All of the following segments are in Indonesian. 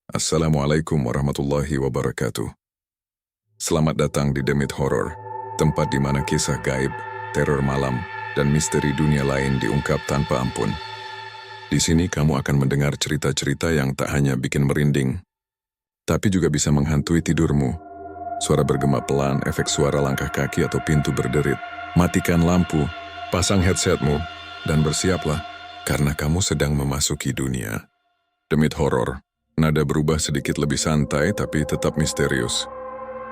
Assalamualaikum warahmatullahi wabarakatuh. Selamat datang di Demit Horror, tempat di mana kisah gaib, teror malam, dan misteri dunia lain diungkap tanpa ampun. Di sini kamu akan mendengar cerita-cerita yang tak hanya bikin merinding, tapi juga bisa menghantui tidurmu. Suara bergema pelan, efek suara langkah kaki atau pintu berderit. Matikan lampu, pasang headsetmu, dan bersiaplah, karena kamu sedang memasuki dunia Demit Horror. Nada berubah sedikit lebih santai tapi tetap misterius.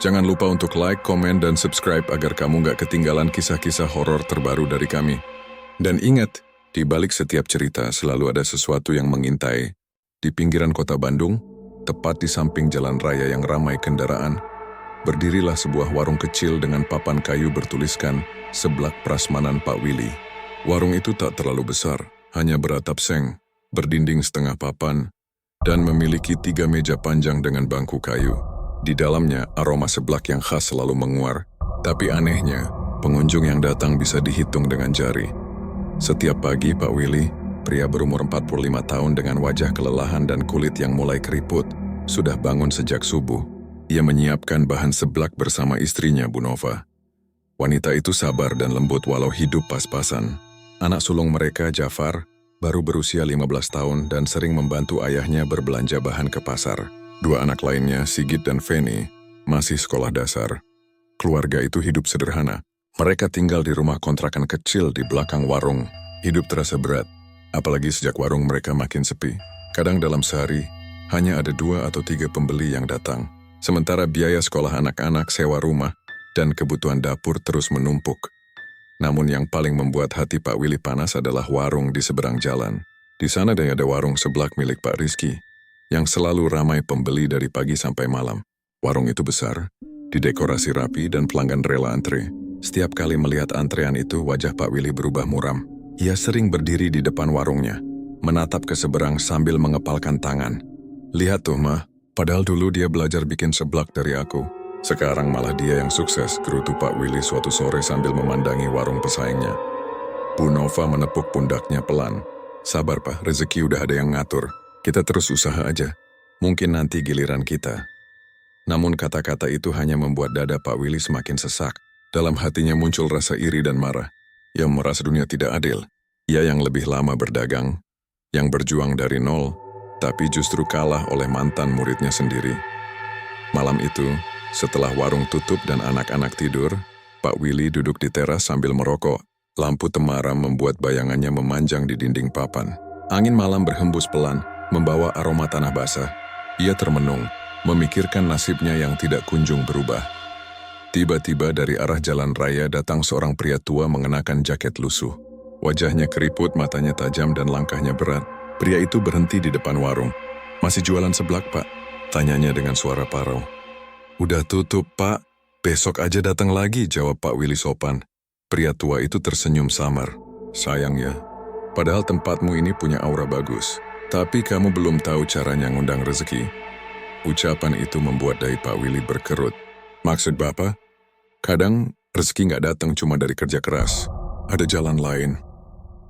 Jangan lupa untuk like, komen, dan subscribe agar kamu nggak ketinggalan kisah-kisah horor terbaru dari kami. Dan ingat, di balik setiap cerita selalu ada sesuatu yang mengintai. Di pinggiran kota Bandung, tepat di samping jalan raya yang ramai kendaraan, berdirilah sebuah warung kecil dengan papan kayu bertuliskan Seblak Prasmanan Pak Willy. Warung itu tak terlalu besar, hanya beratap seng, berdinding setengah papan, dan memiliki 3 meja panjang dengan bangku kayu. Di dalamnya, aroma seblak yang khas selalu menguar. Tapi anehnya, pengunjung yang datang bisa dihitung dengan jari. Setiap pagi, Pak Willy, pria berumur 45 tahun dengan wajah kelelahan dan kulit yang mulai keriput, sudah bangun sejak subuh. Ia menyiapkan bahan seblak bersama istrinya, Bu Nova. Wanita itu sabar dan lembut walau hidup pas-pasan. Anak sulung mereka, Jafar, baru berusia 15 tahun dan sering membantu ayahnya berbelanja bahan ke pasar. 2 anak lainnya, Sigit dan Feni, masih sekolah dasar. Keluarga itu hidup sederhana. Mereka tinggal di rumah kontrakan kecil di belakang warung. Hidup terasa berat, apalagi sejak warung mereka makin sepi. Kadang dalam sehari, hanya ada 2 atau 3 pembeli yang datang. Sementara biaya sekolah anak-anak, sewa rumah, dan kebutuhan dapur terus menumpuk. Namun yang paling membuat hati Pak Willy panas adalah warung di seberang jalan. Di sana ada warung seblak milik Pak Rizky, yang selalu ramai pembeli dari pagi sampai malam. Warung itu besar, didekorasi rapi dan pelanggan rela antre. Setiap kali melihat antrean itu, wajah Pak Willy berubah muram. Ia sering berdiri di depan warungnya, menatap ke seberang sambil mengepalkan tangan. Lihat tuh, Mah, padahal dulu dia belajar bikin seblak dari aku. Sekarang malah dia yang sukses, gerutu Pak Willy suatu sore sambil memandangi warung pesaingnya. Bu Nova menepuk pundaknya pelan. Sabar, Pak, rezeki udah ada yang ngatur. Kita terus usaha aja. Mungkin nanti giliran kita. Namun kata-kata itu hanya membuat dada Pak Willy semakin sesak. Dalam hatinya muncul rasa iri dan marah. Ia merasa dunia tidak adil. Ia yang lebih lama berdagang, yang berjuang dari nol, tapi justru kalah oleh mantan muridnya sendiri. Malam itu, setelah warung tutup dan anak-anak tidur, Pak Willy duduk di teras sambil merokok. Lampu temaram membuat bayangannya memanjang di dinding papan. Angin malam berhembus pelan, membawa aroma tanah basah. Ia termenung, memikirkan nasibnya yang tidak kunjung berubah. Tiba-tiba dari arah jalan raya datang seorang pria tua mengenakan jaket lusuh. Wajahnya keriput, matanya tajam dan langkahnya berat. Pria itu berhenti di depan warung. "Masih jualan seblak, Pak?" tanyanya dengan suara parau. "Udah tutup, Pak. Besok aja datang lagi," jawab Pak Willy sopan. Pria tua itu tersenyum samar. "Sayang ya, padahal tempatmu ini punya aura bagus. Tapi kamu belum tahu caranya ngundang rezeki." Ucapan itu membuat dahi Pak Willy berkerut. "Maksud Bapak? Kadang rezeki nggak datang cuma dari kerja keras. Ada jalan lain.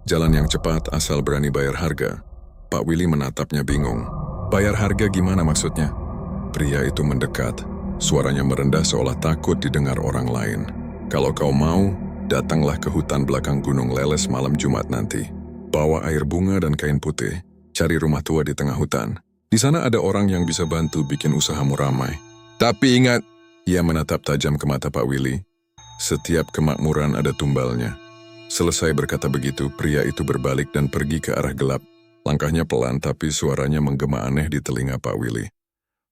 Jalan yang cepat asal berani bayar harga." Pak Willy menatapnya bingung. "Bayar harga gimana maksudnya?" Pria itu mendekat. Suaranya merendah seolah takut didengar orang lain. "Kalau kau mau, datanglah ke hutan belakang Gunung Leles malam Jumat nanti. Bawa air bunga dan kain putih. Cari rumah tua di tengah hutan. Di sana ada orang yang bisa bantu bikin usahamu ramai. Tapi ingat," ia menatap tajam ke mata Pak Willy, "setiap kemakmuran ada tumbalnya." Selesai berkata begitu, pria itu berbalik dan pergi ke arah gelap. Langkahnya pelan tapi suaranya menggema aneh di telinga Pak Willy.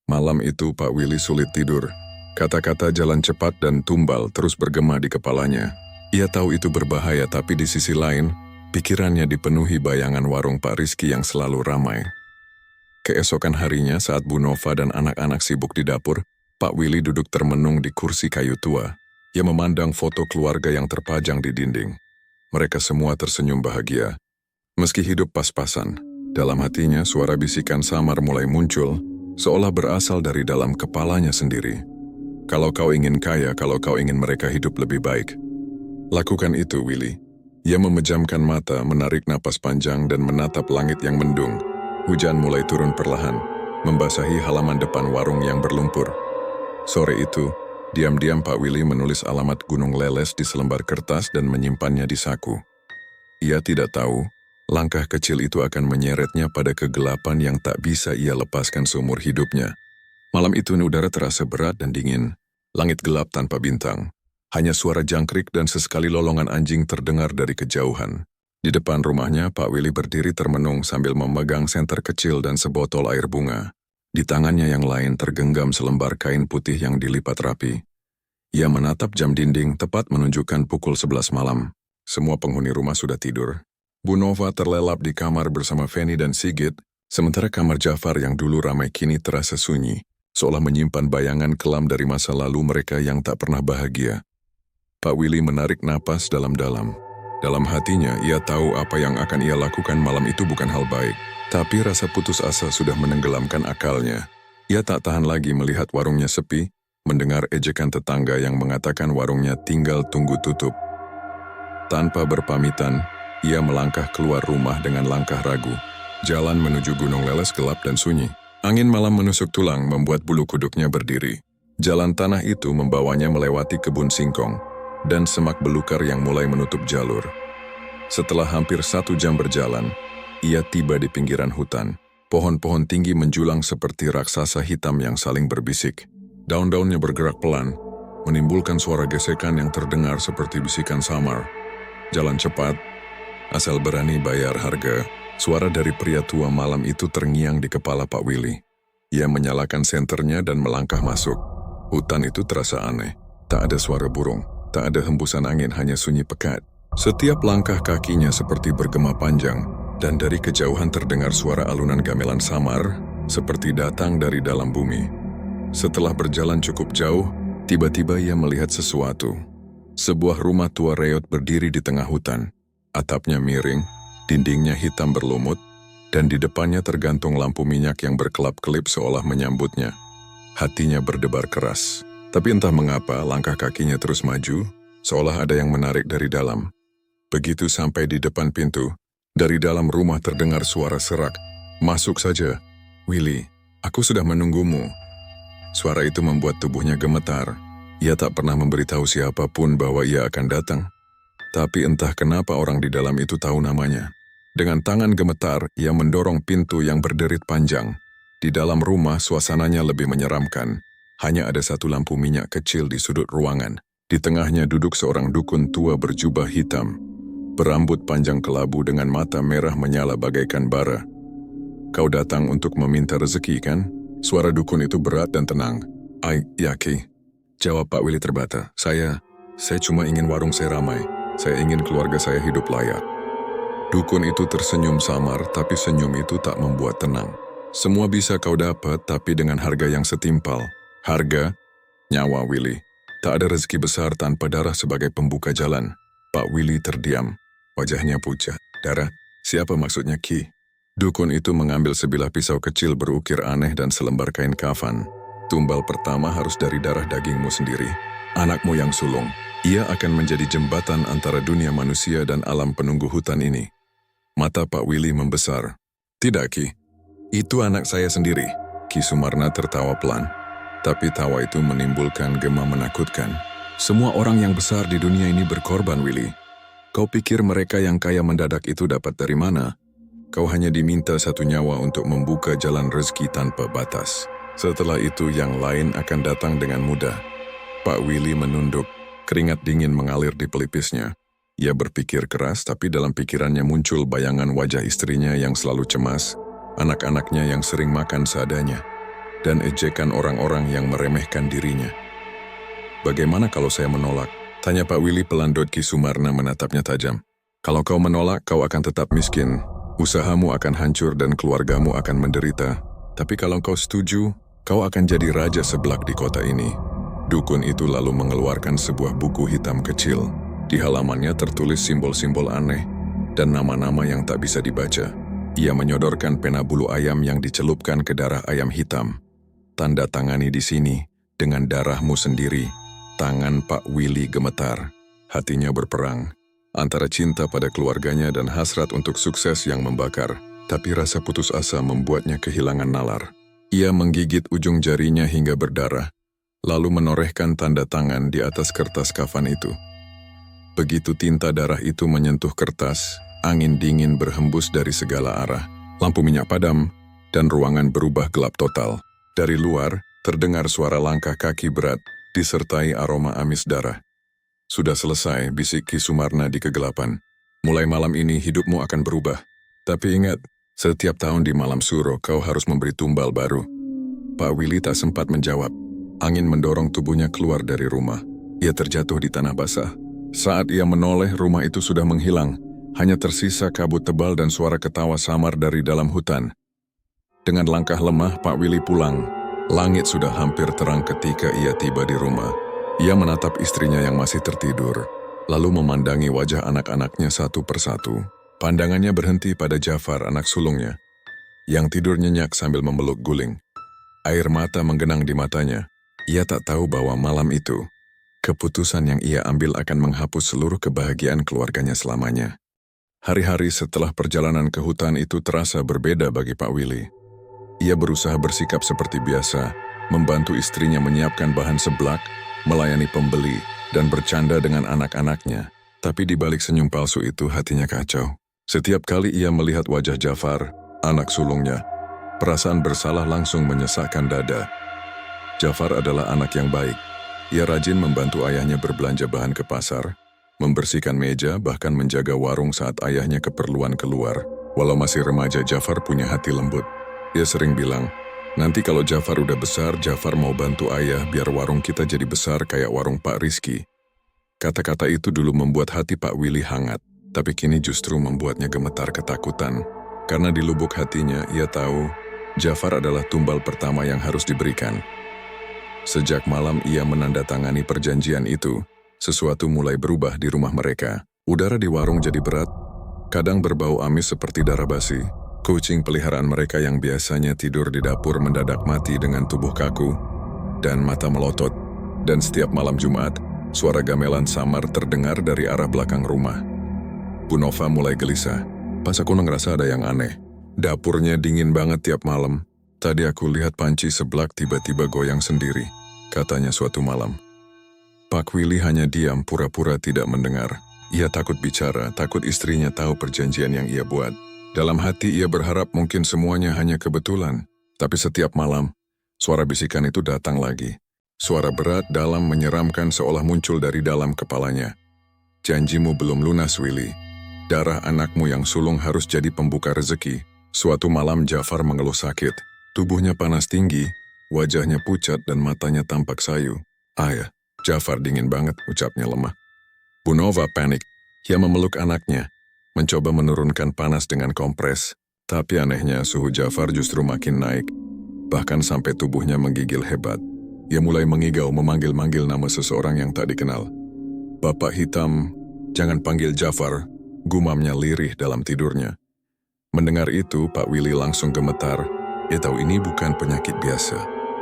Malam itu Pak Willy sulit tidur. Kata-kata jalan cepat dan tumbal terus bergema di kepalanya. Ia tahu itu berbahaya, tapi di sisi lain, pikirannya dipenuhi bayangan warung Pak Rizky yang selalu ramai. Keesokan harinya saat Bu Nova dan anak-anak sibuk di dapur, Pak Willy duduk termenung di kursi kayu tua. Ia memandang foto keluarga yang terpajang di dinding. Mereka semua tersenyum bahagia. Meski hidup pas-pasan, dalam hatinya suara bisikan samar mulai muncul, seolah berasal dari dalam kepalanya sendiri. "Kalau kau ingin kaya, kalau kau ingin mereka hidup lebih baik, lakukan itu, Willy." Ia memejamkan mata, menarik napas panjang dan menatap langit yang mendung. Hujan mulai turun perlahan. membasahi halaman depan warung yang berlumpur. Sore itu, diam-diam Pak Willy menulis alamat Gunung Leles di selembar kertas dan menyimpannya di saku. Ia tidak tahu, langkah kecil itu akan menyeretnya pada kegelapan yang tak bisa ia lepaskan seumur hidupnya. Malam itu udara terasa berat dan dingin, langit gelap tanpa bintang. Hanya suara jangkrik dan sesekali lolongan anjing terdengar dari kejauhan. Di depan rumahnya, Pak Willy berdiri termenung sambil memegang senter kecil dan sebotol air bunga. Di tangannya yang lain tergenggam selembar kain putih yang dilipat rapi. Ia menatap jam dinding tepat menunjukkan pukul 11 malam. Semua penghuni rumah sudah tidur. Bu Nova terlelap di kamar bersama Feni dan Sigit, sementara kamar Jafar yang dulu ramai kini terasa sunyi, seolah menyimpan bayangan kelam dari masa lalu mereka yang tak pernah bahagia. Pak Willy menarik napas dalam-dalam. Dalam hatinya, ia tahu apa yang akan ia lakukan malam itu bukan hal baik. Tapi rasa putus asa sudah menenggelamkan akalnya. Ia tak tahan lagi melihat warungnya sepi, mendengar ejekan tetangga yang mengatakan warungnya tinggal tunggu tutup. Tanpa berpamitan, ia melangkah keluar rumah dengan langkah ragu. Jalan menuju Gunung Leles gelap dan sunyi. Angin malam menusuk tulang membuat bulu kuduknya berdiri. Jalan tanah itu membawanya melewati kebun singkong dan semak belukar yang mulai menutup jalur. Setelah hampir 1 jam berjalan, ia tiba di pinggiran hutan. Pohon-pohon tinggi menjulang seperti raksasa hitam yang saling berbisik. Daun-daunnya bergerak pelan, menimbulkan suara gesekan yang terdengar seperti bisikan samar. Jalan cepat, asal berani bayar harga. Suara dari pria tua malam itu terngiang di kepala Pak Willy. Ia menyalakan senternya dan melangkah masuk. Hutan itu terasa aneh. Tak ada suara burung, tak ada hembusan angin, hanya sunyi pekat. Setiap langkah kakinya seperti bergema panjang, dan dari kejauhan terdengar suara alunan gamelan samar, seperti datang dari dalam bumi. Setelah berjalan cukup jauh, tiba-tiba ia melihat sesuatu. Sebuah rumah tua reot berdiri di tengah hutan. Atapnya miring, dindingnya hitam berlumut, dan di depannya tergantung lampu minyak yang berkelap-kelip seolah menyambutnya. Hatinya berdebar keras. Tapi entah mengapa langkah kakinya terus maju, seolah ada yang menarik dari dalam. Begitu sampai di depan pintu, dari dalam rumah terdengar suara serak. "Masuk saja, Willy, aku sudah menunggumu." Suara itu membuat tubuhnya gemetar. Ia tak pernah memberitahu siapapun bahwa ia akan datang. Tapi entah kenapa orang di dalam itu tahu namanya. Dengan tangan gemetar, ia mendorong pintu yang berderit panjang. Di dalam rumah suasananya lebih menyeramkan. Hanya ada satu lampu minyak kecil di sudut ruangan. Di tengahnya duduk seorang dukun tua berjubah hitam, berambut panjang kelabu dengan mata merah menyala bagaikan bara. "Kau datang untuk meminta rezeki, kan?" Suara dukun itu berat dan tenang. Ya, Ki," jawab Pak Willy terbata. Saya cuma ingin warung saya ramai. Saya ingin keluarga saya hidup layak." Dukun itu tersenyum samar, tapi senyum itu tak membuat tenang. "Semua bisa kau dapat, tapi dengan harga yang setimpal." "Harga?" "Nyawa, Willy. Tak ada rezeki besar tanpa darah sebagai pembuka jalan." Pak Willy terdiam. Wajahnya pucat. "Darah? Siapa maksudnya, Ki?" Dukun itu mengambil sebilah pisau kecil berukir aneh dan selembar kain kafan. "Tumbal pertama harus dari darah dagingmu sendiri. Anakmu yang sulung. Ia akan menjadi jembatan antara dunia manusia dan alam penunggu hutan ini." Mata Pak Willy membesar. "Tidak, Ki. Itu anak saya sendiri." Ki Sumarna tertawa pelan. Tapi tawa itu menimbulkan gema menakutkan. "Semua orang yang besar di dunia ini berkorban, Willy. Kau pikir mereka yang kaya mendadak itu dapat dari mana? Kau hanya diminta 1 nyawa untuk membuka jalan rezeki tanpa batas. Setelah itu yang lain akan datang dengan mudah." Pak Willy menunduk, keringat dingin mengalir di pelipisnya. Ia berpikir keras, tapi dalam pikirannya muncul bayangan wajah istrinya yang selalu cemas, anak-anaknya yang sering makan seadanya, dan ejekan orang-orang yang meremehkan dirinya. "Bagaimana kalau saya menolak?" tanya Pak Willy pelan. Ki Sumarna menatapnya tajam. "Kalau kau menolak, kau akan tetap miskin. Usahamu akan hancur dan keluargamu akan menderita. Tapi kalau kau setuju, kau akan jadi raja seblak di kota ini." Dukun itu lalu mengeluarkan sebuah buku hitam kecil. Di halamannya tertulis simbol-simbol aneh dan nama-nama yang tak bisa dibaca. Ia menyodorkan pena bulu ayam yang dicelupkan ke darah ayam hitam. "Tanda tangani di sini, dengan darahmu sendiri." Tangan Pak Willy gemetar. Hatinya berperang. Antara cinta pada keluarganya dan hasrat untuk sukses yang membakar. Tapi rasa putus asa membuatnya kehilangan nalar. Ia menggigit ujung jarinya hingga berdarah, lalu menorehkan tanda tangan di atas kertas kafan itu. Begitu tinta darah itu menyentuh kertas, angin dingin berhembus dari segala arah. Lampu minyak padam, dan ruangan berubah gelap total. Dari luar, terdengar suara langkah kaki berat, disertai aroma amis darah. Sudah selesai, bisik Ki Sumarna di kegelapan. Mulai malam ini hidupmu akan berubah. Tapi ingat, setiap tahun di malam suro kau harus memberi tumbal baru. Pak Willy tak sempat menjawab. Angin mendorong tubuhnya keluar dari rumah. Ia terjatuh di tanah basah. Saat ia menoleh, rumah itu sudah menghilang. Hanya tersisa kabut tebal dan suara ketawa samar dari dalam hutan. Dengan langkah lemah, Pak Willy pulang. Langit sudah hampir terang ketika ia tiba di rumah. Ia menatap istrinya yang masih tertidur, lalu memandangi wajah anak-anaknya satu persatu. Pandangannya berhenti pada Jafar, anak sulungnya, yang tidur nyenyak sambil memeluk guling. Air mata menggenang di matanya. Ia tak tahu bahwa malam itu, keputusan yang ia ambil akan menghapus seluruh kebahagiaan keluarganya selamanya. Hari-hari setelah perjalanan ke hutan itu terasa berbeda bagi Pak Willy. Ia berusaha bersikap seperti biasa, membantu istrinya menyiapkan bahan seblak, melayani pembeli, dan bercanda dengan anak-anaknya. Tapi di balik senyum palsu itu hatinya kacau. Setiap kali ia melihat wajah Jafar, anak sulungnya, perasaan bersalah langsung menyesakkan dada. Jafar adalah anak yang baik. Ia rajin membantu ayahnya berbelanja bahan ke pasar, membersihkan meja, bahkan menjaga warung saat ayahnya keperluan keluar. Walau masih remaja, Jafar punya hati lembut. Ia sering bilang, nanti kalau Jafar udah besar, Jafar mau bantu ayah biar warung kita jadi besar kayak warung Pak Rizky. Kata-kata itu dulu membuat hati Pak Willy hangat, tapi kini justru membuatnya gemetar ketakutan. Karena di lubuk hatinya, ia tahu Jafar adalah tumbal pertama yang harus diberikan. Sejak malam ia menandatangani perjanjian itu, sesuatu mulai berubah di rumah mereka. Udara di warung jadi berat, kadang berbau amis seperti darah basi. Kucing peliharaan mereka yang biasanya tidur di dapur mendadak mati dengan tubuh kaku dan mata melotot. Dan setiap malam Jumat, suara gamelan samar terdengar dari arah belakang rumah. Bu Nova mulai gelisah. Pas aku ngerasa ada yang aneh. Dapurnya dingin banget tiap malam. Tadi aku lihat panci seblak tiba-tiba goyang sendiri, katanya suatu malam. Pak Willy hanya diam, pura-pura tidak mendengar. Ia takut bicara, takut istrinya tahu perjanjian yang ia buat. Dalam hati ia berharap mungkin semuanya hanya kebetulan. Tapi setiap malam, suara bisikan itu datang lagi. Suara berat, dalam, menyeramkan seolah muncul dari dalam kepalanya. Janjimu belum lunas, Willy. Darah anakmu yang sulung harus jadi pembuka rezeki. Suatu malam Jafar mengeluh sakit. Tubuhnya panas tinggi, wajahnya pucat dan matanya tampak sayu. Ayah, Jafar dingin banget, ucapnya lemah. Bu Nova panik. Ia memeluk anaknya, mencoba menurunkan panas dengan kompres. Tapi anehnya suhu Jafar justru makin naik. Bahkan sampai tubuhnya menggigil hebat. Ia mulai mengigau memanggil-manggil nama seseorang yang tak dikenal. Bapak hitam, jangan panggil Jafar, gumamnya lirih dalam tidurnya. Mendengar itu, Pak Willy langsung gemetar. Ia tahu ini bukan penyakit biasa.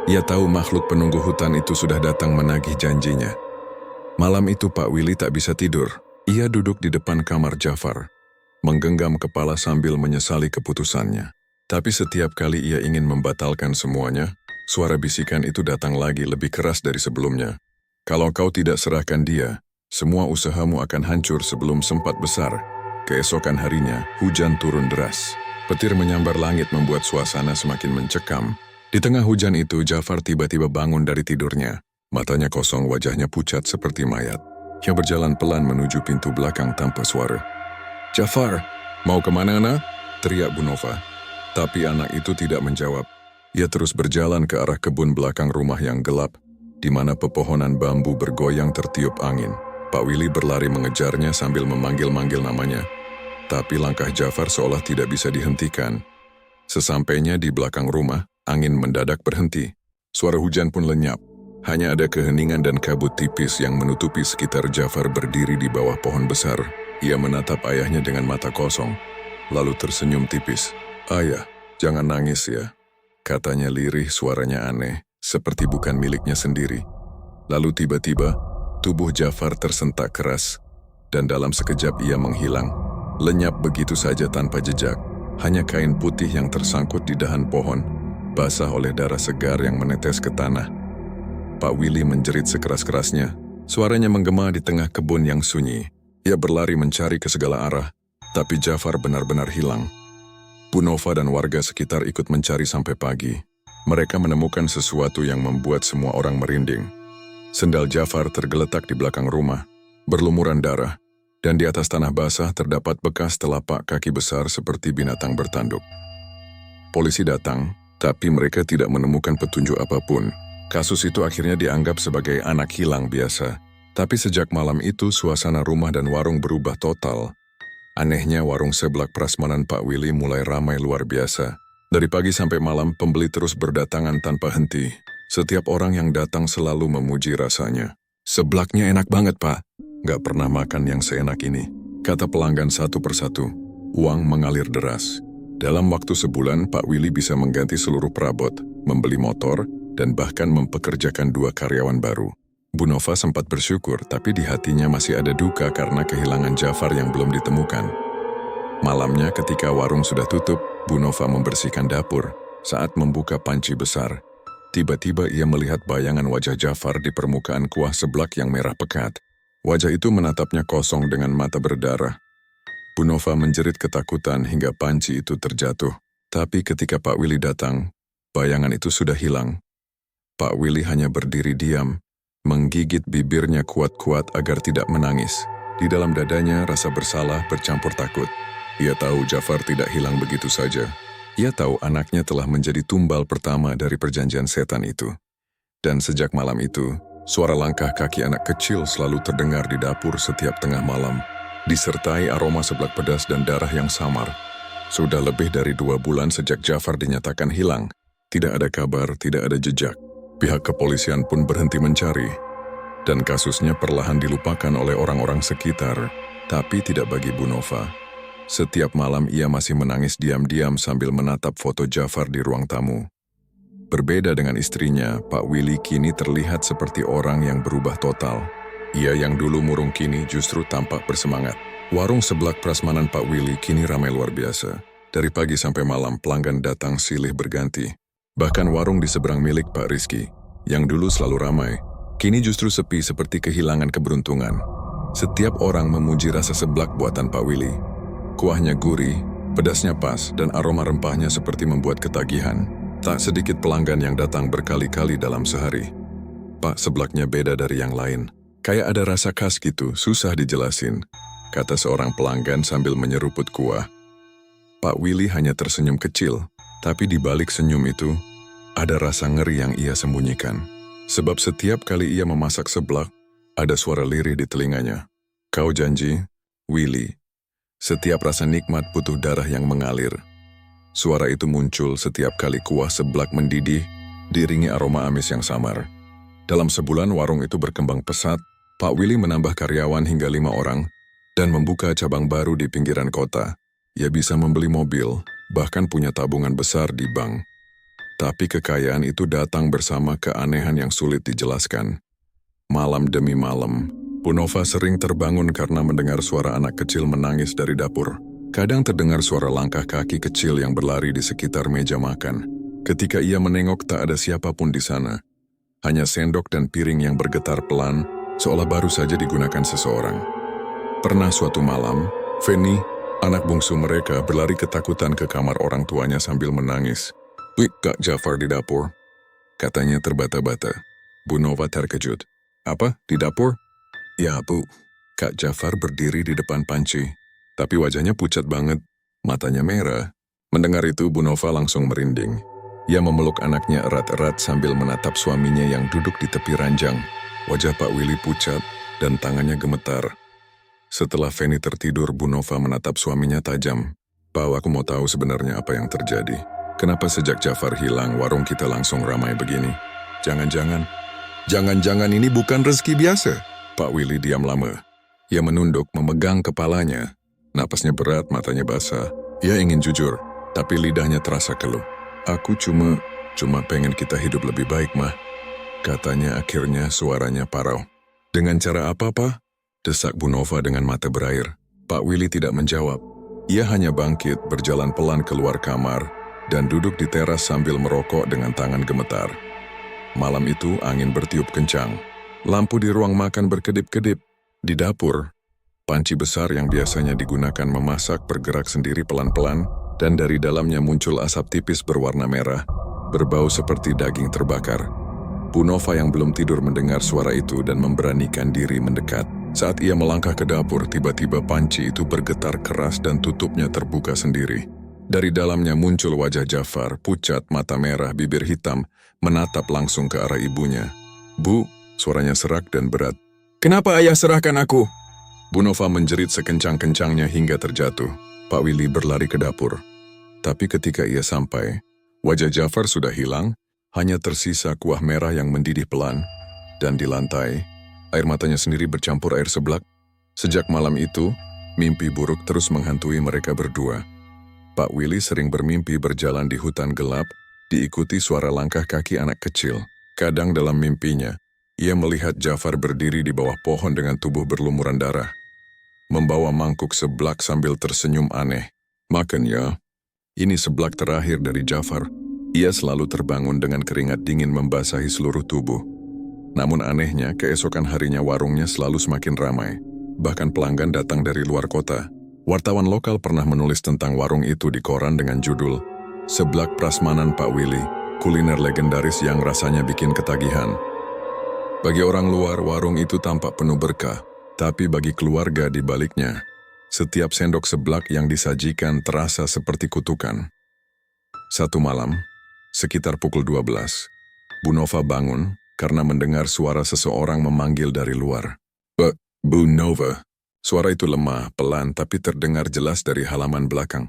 Ia tahu makhluk penunggu hutan itu sudah datang menagih janjinya. Malam itu Pak Willy tak bisa tidur. Ia duduk di depan kamar Jafar, menggenggam kepala sambil menyesali keputusannya. Tapi setiap kali ia ingin membatalkan semuanya, suara bisikan itu datang lagi lebih keras dari sebelumnya. Kalau kau tidak serahkan dia, semua usahamu akan hancur sebelum sempat besar. Keesokan harinya, hujan turun deras. Petir menyambar langit membuat suasana semakin mencekam. Di tengah hujan itu, Jafar tiba-tiba bangun dari tidurnya. Matanya kosong, wajahnya pucat seperti mayat. Ia berjalan pelan menuju pintu belakang tanpa suara. Jafar, mau kemana, nak? Teriak Bu Nova. Tapi anak itu tidak menjawab. Ia terus berjalan ke arah kebun belakang rumah yang gelap, di mana pepohonan bambu bergoyang tertiup angin. Pak Willy berlari mengejarnya sambil memanggil-manggil namanya. Tapi langkah Jafar seolah tidak bisa dihentikan. Sesampainya di belakang rumah, angin mendadak berhenti. Suara hujan pun lenyap. Hanya ada keheningan dan kabut tipis yang menutupi sekitar Jafar berdiri di bawah pohon besar. Ia menatap ayahnya dengan mata kosong, lalu tersenyum tipis. Ayah, jangan nangis ya. Katanya lirih, suaranya aneh, seperti bukan miliknya sendiri. Lalu tiba-tiba, tubuh Jafar tersentak keras, dan dalam sekejap ia menghilang. Lenyap begitu saja tanpa jejak. Hanya kain putih yang tersangkut di dahan pohon, basah oleh darah segar yang menetes ke tanah. Pak Willy menjerit sekeras-kerasnya. Suaranya menggema di tengah kebun yang sunyi. Ia berlari mencari ke segala arah, tapi Jafar benar-benar hilang. Bu Nova dan warga sekitar ikut mencari sampai pagi. Mereka menemukan sesuatu yang membuat semua orang merinding. Sendal Jafar tergeletak di belakang rumah, berlumuran darah, dan di atas tanah basah terdapat bekas telapak kaki besar seperti binatang bertanduk. Polisi datang, tapi mereka tidak menemukan petunjuk apapun. Kasus itu akhirnya dianggap sebagai anak hilang biasa. Tapi sejak malam itu suasana rumah dan warung berubah total. Anehnya warung seblak prasmanan Pak Willy mulai ramai luar biasa. Dari pagi sampai malam pembeli terus berdatangan tanpa henti. Setiap orang yang datang selalu memuji rasanya. Seblaknya enak banget, Pak. Gak pernah makan yang seenak ini, kata pelanggan satu persatu. Uang mengalir deras. Dalam waktu sebulan, Pak Willy bisa mengganti seluruh perabot, membeli motor, dan bahkan mempekerjakan 2 karyawan baru. Bu Nova sempat bersyukur, tapi di hatinya masih ada duka karena kehilangan Jafar yang belum ditemukan. Malamnya ketika warung sudah tutup, Bu Nova membersihkan dapur. Saat membuka panci besar, tiba-tiba ia melihat bayangan wajah Jafar di permukaan kuah seblak yang merah pekat. Wajah itu menatapnya kosong dengan mata berdarah. Bu Nova menjerit ketakutan hingga panci itu terjatuh. Tapi ketika Pak Willy datang, bayangan itu sudah hilang. Pak Willy hanya berdiri diam, menggigit bibirnya kuat-kuat agar tidak menangis. Di dalam dadanya rasa bersalah bercampur takut. Ia tahu Jafar tidak hilang begitu saja. Ia tahu anaknya telah menjadi tumbal pertama dari perjanjian setan itu. Dan sejak malam itu, suara langkah kaki anak kecil selalu terdengar di dapur setiap tengah malam, disertai aroma seblak pedas dan darah yang samar. Sudah lebih dari 2 bulan sejak Jafar dinyatakan hilang. Tidak ada kabar, tidak ada jejak. Pihak kepolisian pun berhenti mencari, dan kasusnya perlahan dilupakan oleh orang-orang sekitar, tapi tidak bagi Bu Nova. Setiap malam ia masih menangis diam-diam sambil menatap foto Jafar di ruang tamu. Berbeda dengan istrinya, Pak Willy kini terlihat seperti orang yang berubah total. Ia yang dulu murung kini justru tampak bersemangat. Warung seblak prasmanan Pak Willy kini ramai luar biasa. Dari pagi sampai malam pelanggan datang silih berganti. Bahkan warung di seberang milik Pak Rizky, yang dulu selalu ramai, kini justru sepi seperti kehilangan keberuntungan. Setiap orang memuji rasa seblak buatan Pak Willy. Kuahnya gurih, pedasnya pas, dan aroma rempahnya seperti membuat ketagihan. Tak sedikit pelanggan yang datang berkali-kali dalam sehari. Pak, seblaknya beda dari yang lain. Kayak ada rasa khas gitu, susah dijelasin, kata seorang pelanggan sambil menyeruput kuah. Pak Willy hanya tersenyum kecil. Tapi di balik senyum itu, ada rasa ngeri yang ia sembunyikan. Sebab setiap kali ia memasak seblak, ada suara lirih di telinganya. Kau janji, Willy, setiap rasa nikmat butuh darah yang mengalir. Suara itu muncul setiap kali kuah seblak mendidih, diiringi aroma amis yang samar. Dalam sebulan warung itu berkembang pesat, Pak Willy menambah karyawan hingga 5 orang, dan membuka cabang baru di pinggiran kota. Ia bisa membeli mobil, bahkan punya tabungan besar di bank. Tapi kekayaan itu datang bersama keanehan yang sulit dijelaskan. Malam demi malam, Bu Nova sering terbangun karena mendengar suara anak kecil menangis dari dapur. Kadang terdengar suara langkah kaki kecil yang berlari di sekitar meja makan. Ketika ia menengok tak ada siapapun di sana. Hanya sendok dan piring yang bergetar pelan, seolah baru saja digunakan seseorang. Pernah suatu malam, Feni, anak bungsu mereka, berlari ketakutan ke kamar orang tuanya sambil menangis. "Wih, Kak Jafar di dapur," katanya terbata-bata. Bu Nova terkejut. "Apa? Di dapur?" "Ya, Bu." Kak Jafar berdiri di depan panci, tapi wajahnya pucat banget, matanya merah. Mendengar itu, Bu Nova langsung merinding. Ia memeluk anaknya erat-erat sambil menatap suaminya yang duduk di tepi ranjang. Wajah Pak Willy pucat dan tangannya gemetar. Setelah Feni tertidur, Bu Nova menatap suaminya tajam. "Pak, aku mau tahu sebenarnya apa yang terjadi. Kenapa sejak Jafar hilang, warung kita langsung ramai begini? Jangan-jangan ini bukan rezeki biasa?" Pak Willy diam lama. Ia menunduk, memegang kepalanya. Napasnya berat, matanya basah. Ia ingin jujur, tapi lidahnya terasa keluh. "Aku cuma pengen kita hidup lebih baik, Mah," katanya akhirnya, suaranya parau. "Dengan cara apa, Pak?" desak Bu Nova dengan mata berair. Pak Willy tidak menjawab. Ia hanya bangkit, berjalan pelan keluar kamar, dan duduk di teras sambil merokok dengan tangan gemetar. Malam itu angin bertiup kencang. Lampu di ruang makan berkedip-kedip. Di dapur, panci besar yang biasanya digunakan memasak bergerak sendiri pelan-pelan dan dari dalamnya muncul asap tipis berwarna merah, berbau seperti daging terbakar. Bu Nova yang belum tidur mendengar suara itu dan memberanikan diri mendekat. Saat ia melangkah ke dapur, tiba-tiba panci itu bergetar keras dan tutupnya terbuka sendiri. Dari dalamnya muncul wajah Jafar, pucat, mata merah, bibir hitam, menatap langsung ke arah ibunya. "Bu," suaranya serak dan berat. "Kenapa ayah serahkan aku?" Bu Nova menjerit sekencang-kencangnya hingga terjatuh. Pak Willy berlari ke dapur. Tapi ketika ia sampai, wajah Jafar sudah hilang, hanya tersisa kuah merah yang mendidih pelan, dan di lantai, air matanya sendiri bercampur air seblak. Sejak malam itu, mimpi buruk terus menghantui mereka berdua. Pak Willy sering bermimpi berjalan di hutan gelap, diikuti suara langkah kaki anak kecil. Kadang dalam mimpinya, ia melihat Jafar berdiri di bawah pohon dengan tubuh berlumuran darah, membawa mangkuk seblak sambil tersenyum aneh. "Makan ya." Ini seblak terakhir dari Jafar. Ia selalu terbangun dengan keringat dingin membasahi seluruh tubuh. Namun anehnya, keesokan harinya warungnya selalu semakin ramai. Bahkan pelanggan datang dari luar kota. Wartawan lokal pernah menulis tentang warung itu di koran dengan judul "Seblak Prasmanan Pak Willy, kuliner legendaris yang rasanya bikin ketagihan." Bagi orang luar, warung itu tampak penuh berkah. Tapi bagi keluarga di baliknya, setiap sendok seblak yang disajikan terasa seperti kutukan. Satu malam, sekitar pukul 12, Bu Nova bangun karena mendengar suara seseorang memanggil dari luar. Bu Nova." Suara itu lemah, pelan, tapi terdengar jelas dari halaman belakang.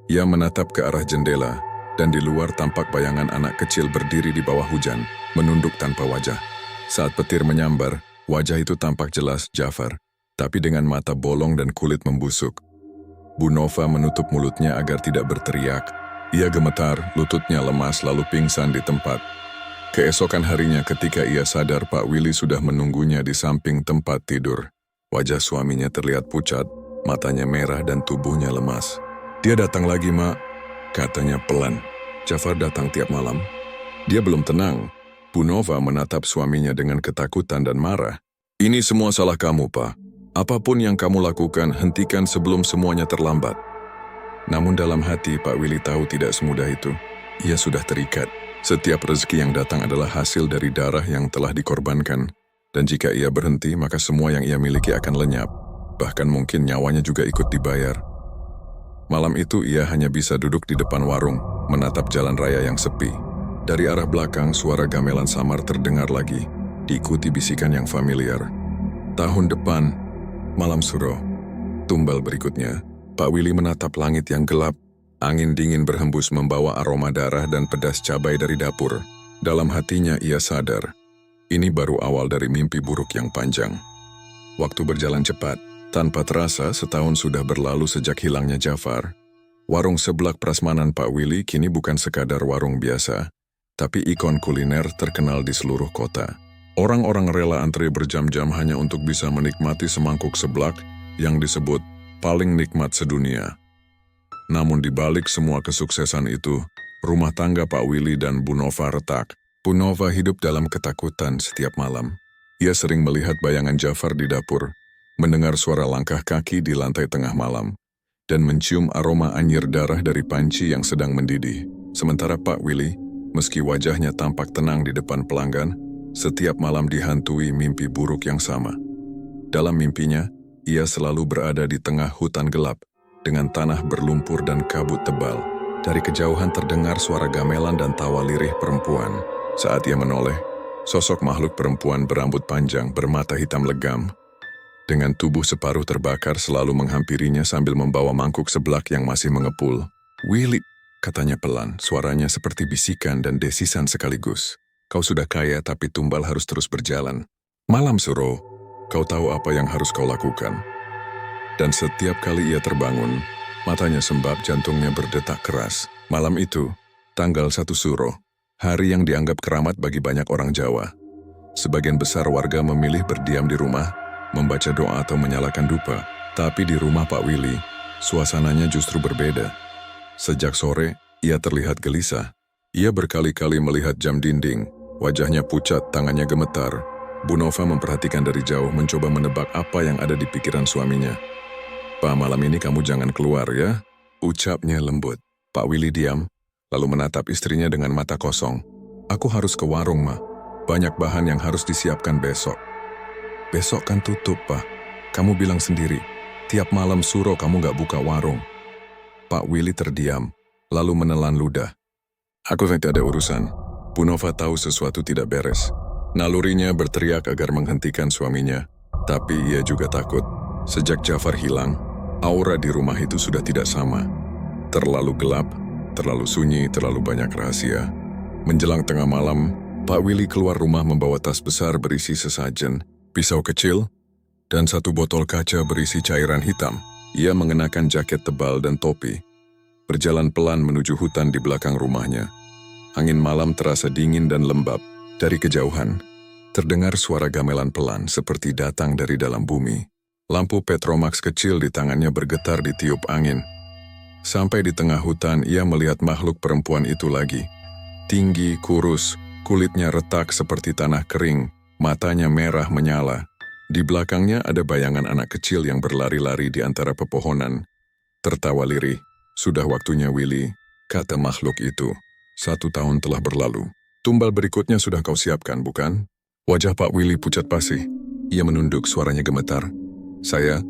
Ia menatap ke arah jendela, dan di luar tampak bayangan anak kecil berdiri di bawah hujan, menunduk tanpa wajah. Saat petir menyambar, wajah itu tampak jelas Jafar, tapi dengan mata bolong dan kulit membusuk. Bu Nova menutup mulutnya agar tidak berteriak. Ia gemetar, lututnya lemas lalu pingsan di tempat. Keesokan harinya ketika ia sadar, Pak Willy sudah menunggunya di samping tempat tidur. Wajah suaminya terlihat pucat, matanya merah dan tubuhnya lemas. "Dia datang lagi, Mak," katanya pelan. Jafar datang tiap malam. Dia belum tenang. Bu Nova menatap suaminya dengan ketakutan dan marah. "Ini semua salah kamu, Pak. Apapun yang kamu lakukan, hentikan sebelum semuanya terlambat." Namun dalam hati, Pak Willy tahu tidak semudah itu. Ia sudah terikat. Setiap rezeki yang datang adalah hasil dari darah yang telah dikorbankan. Dan jika ia berhenti, maka semua yang ia miliki akan lenyap. Bahkan mungkin nyawanya juga ikut dibayar. Malam itu ia hanya bisa duduk di depan warung, menatap jalan raya yang sepi. Dari arah belakang, suara gamelan samar terdengar lagi, diikuti bisikan yang familiar. "Tahun depan, malam suro." Tumbal berikutnya, Pak Willy menatap langit yang gelap. Angin dingin berhembus membawa aroma darah dan pedas cabai dari dapur. Dalam hatinya ia sadar, ini baru awal dari mimpi buruk yang panjang. Waktu berjalan cepat, tanpa terasa setahun sudah berlalu sejak hilangnya Jafar. Warung seblak prasmanan Pak Willy kini bukan sekadar warung biasa, tapi ikon kuliner terkenal di seluruh kota. Orang-orang rela antri berjam-jam hanya untuk bisa menikmati semangkuk seblak yang disebut paling nikmat sedunia. Namun di balik semua kesuksesan itu, rumah tangga Pak Willy dan Bu Nova retak. Bu Nova hidup dalam ketakutan setiap malam. Ia sering melihat bayangan Jafar di dapur, mendengar suara langkah kaki di lantai tengah malam, dan mencium aroma anyir darah dari panci yang sedang mendidih. Sementara Pak Willy, meski wajahnya tampak tenang di depan pelanggan, setiap malam dihantui mimpi buruk yang sama. Dalam mimpinya, ia selalu berada di tengah hutan gelap, dengan tanah berlumpur dan kabut tebal. Dari kejauhan terdengar suara gamelan dan tawa lirih perempuan. Saat ia menoleh, sosok makhluk perempuan berambut panjang bermata hitam legam, dengan tubuh separuh terbakar selalu menghampirinya sambil membawa mangkuk seblak yang masih mengepul. "Willy," katanya pelan, suaranya seperti bisikan dan desisan sekaligus. "Kau sudah kaya tapi tumbal harus terus berjalan. Malam suro, kau tahu apa yang harus kau lakukan." Dan setiap kali ia terbangun, matanya sembab, jantungnya berdetak keras. Malam itu, tanggal 1 Suro, hari yang dianggap keramat bagi banyak orang Jawa. Sebagian besar warga memilih berdiam di rumah, membaca doa atau menyalakan dupa. Tapi di rumah Pak Willy, suasananya justru berbeda. Sejak sore, Ia terlihat gelisah. Ia berkali-kali melihat jam dinding. Wajahnya pucat, tangannya gemetar. Bu Nova memperhatikan dari jauh, mencoba menebak apa yang ada di pikiran suaminya. "Pak, malam ini kamu jangan keluar ya," ucapnya lembut. Pak Willy diam, lalu menatap istrinya dengan mata kosong. "Aku harus ke warung, Ma. Banyak bahan yang harus disiapkan besok." "Besok kan tutup, Pak. Kamu bilang sendiri, tiap malam suro kamu gak buka warung." Pak Willy terdiam, lalu menelan ludah. "Aku tidak ada urusan." Bu Nova tahu sesuatu tidak beres. Nalurinya berteriak agar menghentikan suaminya, tapi ia juga takut. Sejak Jafar hilang, aura di rumah itu sudah tidak sama. Terlalu gelap, terlalu sunyi, terlalu banyak rahasia. Menjelang tengah malam, Pak Willy keluar rumah membawa tas besar berisi sesajen, pisau kecil, dan satu botol kaca berisi cairan hitam. Ia mengenakan jaket tebal dan topi. Berjalan pelan menuju hutan di belakang rumahnya. Angin malam terasa dingin dan lembab. Dari kejauhan, terdengar suara gamelan pelan seperti datang dari dalam bumi. Lampu Petromax kecil di tangannya bergetar ditiup angin. Sampai di tengah hutan, ia melihat makhluk perempuan itu lagi. Tinggi, kurus, kulitnya retak seperti tanah kering, matanya merah menyala. Di belakangnya ada bayangan anak kecil yang berlari-lari di antara pepohonan. Tertawa lirih. "Sudah waktunya, Willy," kata makhluk itu. "1 tahun telah berlalu. Tumbal berikutnya sudah kau siapkan, bukan?" Wajah Pak Willy pucat pasi. Ia menunduk, suaranya gemetar. "Saya?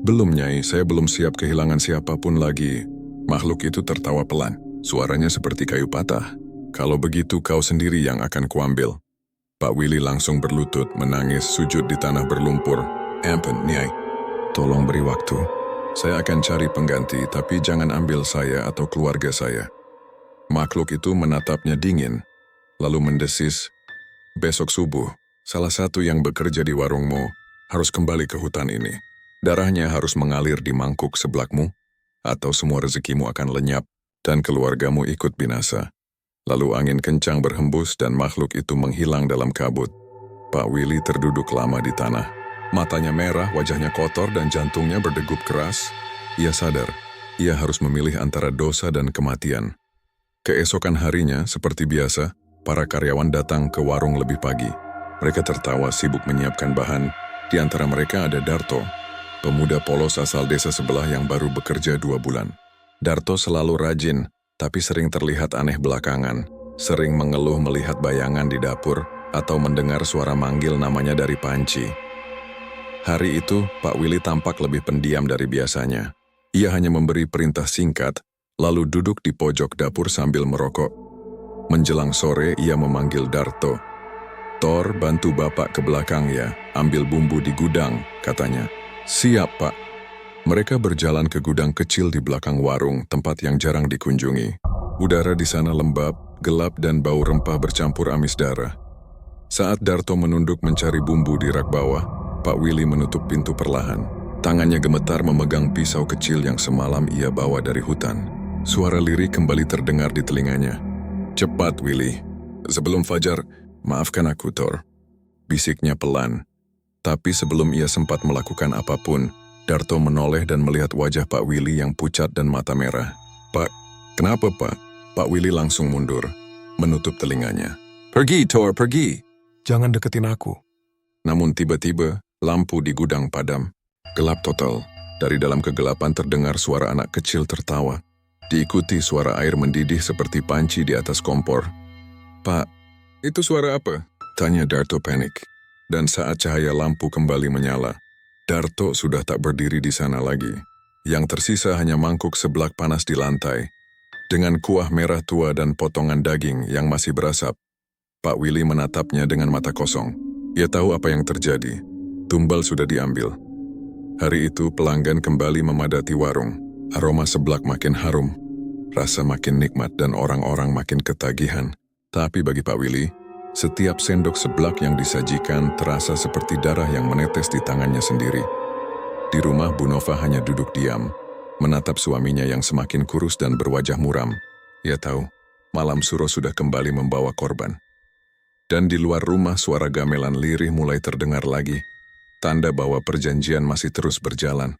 Belum, Nyai. Saya belum siap kehilangan siapapun lagi." Makhluk itu tertawa pelan. Suaranya seperti kayu patah. "Kalau begitu kau sendiri yang akan kuambil." Pak Willy langsung berlutut, menangis, sujud di tanah berlumpur. "Ampun, Nyai. Tolong beri waktu. Saya akan cari pengganti, tapi jangan ambil saya atau keluarga saya." Makhluk itu menatapnya dingin, lalu mendesis, "Besok subuh, salah satu yang bekerja di warungmu harus kembali ke hutan ini. Darahnya harus mengalir di mangkuk seblakmu, atau semua rezekimu akan lenyap dan keluargamu ikut binasa." Lalu angin kencang berhembus dan makhluk itu menghilang dalam kabut. Pak Willy terduduk lama di tanah. Matanya merah, wajahnya kotor, dan jantungnya berdegup keras. Ia sadar, ia harus memilih antara dosa dan kematian. Keesokan harinya, seperti biasa, para karyawan datang ke warung lebih pagi. Mereka tertawa sibuk menyiapkan bahan. Di antara mereka ada Darto, pemuda polos asal desa sebelah yang baru bekerja 2 bulan. Darto selalu rajin, tapi sering terlihat aneh belakangan. Sering mengeluh melihat bayangan di dapur atau mendengar suara manggil namanya dari panci. Hari itu, Pak Willy tampak lebih pendiam dari biasanya. Ia hanya memberi perintah singkat, lalu duduk di pojok dapur sambil merokok. Menjelang sore, ia memanggil Darto. "Tor, bantu Bapak ke belakang ya, ambil bumbu di gudang," katanya. "Siap, Pak." Mereka berjalan ke gudang kecil di belakang warung, tempat yang jarang dikunjungi. Udara di sana lembab, gelap, dan bau rempah bercampur amis darah. Saat Darto menunduk mencari bumbu di rak bawah, Pak Willy menutup pintu perlahan. Tangannya gemetar memegang pisau kecil yang semalam ia bawa dari hutan. Suara lirih kembali terdengar di telinganya. "Cepat, Willy. Sebelum fajar, maafkan aku, Thor." Bisiknya pelan. Tapi sebelum ia sempat melakukan apapun, Darto menoleh dan melihat wajah Pak Willy yang pucat dan mata merah. "Pak, kenapa, Pak?" Pak Willy langsung mundur, menutup telinganya. "Pergi, Thor, pergi. Jangan deketin aku." Namun tiba-tiba, lampu di gudang padam. Gelap total. Dari dalam kegelapan terdengar suara anak kecil tertawa. Diikuti suara air mendidih seperti panci di atas kompor. "Pak, itu suara apa?" tanya Darto panik. Dan saat cahaya lampu kembali menyala, Darto sudah tak berdiri di sana lagi. Yang tersisa hanya mangkuk seblak panas di lantai, dengan kuah merah tua dan potongan daging yang masih berasap. Pak Willy menatapnya dengan mata kosong. Ia tahu apa yang terjadi. Tumbal sudah diambil. Hari itu pelanggan kembali memadati warung. Aroma seblak makin harum, rasa makin nikmat, dan orang-orang makin ketagihan. Tapi bagi Pak Willy, setiap sendok seblak yang disajikan terasa seperti darah yang menetes di tangannya sendiri. Di rumah, Bu Nova hanya duduk diam, menatap suaminya yang semakin kurus dan berwajah muram. Ia tahu, malam suro sudah kembali membawa korban. Dan di luar rumah, suara gamelan lirih mulai terdengar lagi, tanda bahwa perjanjian masih terus berjalan.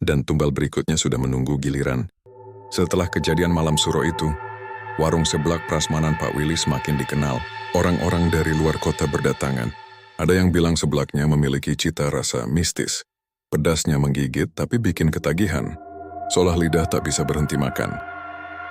Dan tumbal berikutnya sudah menunggu giliran. Setelah kejadian malam suro itu, warung seblak prasmanan Pak Willy semakin dikenal. Orang-orang dari luar kota berdatangan. Ada yang bilang seblaknya memiliki cita rasa mistis. Pedasnya menggigit tapi bikin ketagihan. Seolah lidah tak bisa berhenti makan.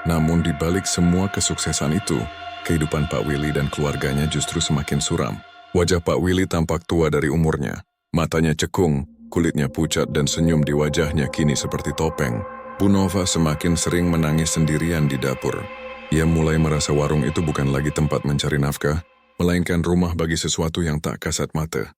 Namun di balik semua kesuksesan itu, kehidupan Pak Willy dan keluarganya justru semakin suram. Wajah Pak Willy tampak tua dari umurnya. Matanya cekung, kulitnya pucat dan senyum di wajahnya kini seperti topeng. Bu Nova semakin sering menangis sendirian di dapur. Ia mulai merasa warung itu bukan lagi tempat mencari nafkah, melainkan rumah bagi sesuatu yang tak kasat mata.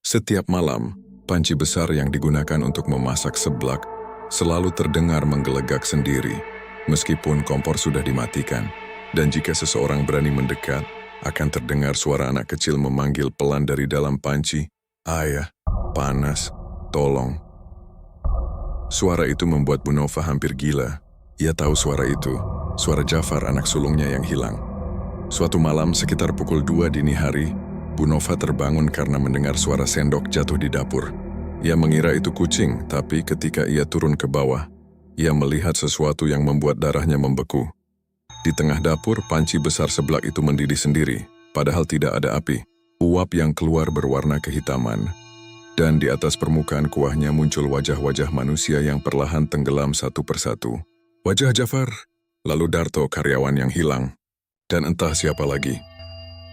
Setiap malam, panci besar yang digunakan untuk memasak seblak selalu terdengar menggelegak sendiri, meskipun kompor sudah dimatikan. Dan jika seseorang berani mendekat, akan terdengar suara anak kecil memanggil pelan dari dalam panci, "Ayah, panas, tolong." Suara itu membuat Bu Nova hampir gila. Ia tahu suara itu, suara Jafar anak sulungnya yang hilang. Suatu malam sekitar pukul 2 dini hari, Bu Nova terbangun karena mendengar suara sendok jatuh di dapur. Ia mengira itu kucing, tapi ketika ia turun ke bawah, ia melihat sesuatu yang membuat darahnya membeku. Di tengah dapur, panci besar seblak itu mendidih sendiri, padahal tidak ada api. Uap yang keluar berwarna kehitaman, dan di atas permukaan kuahnya muncul wajah-wajah manusia yang perlahan tenggelam satu persatu. Wajah Jafar, lalu Darto karyawan yang hilang, dan entah siapa lagi.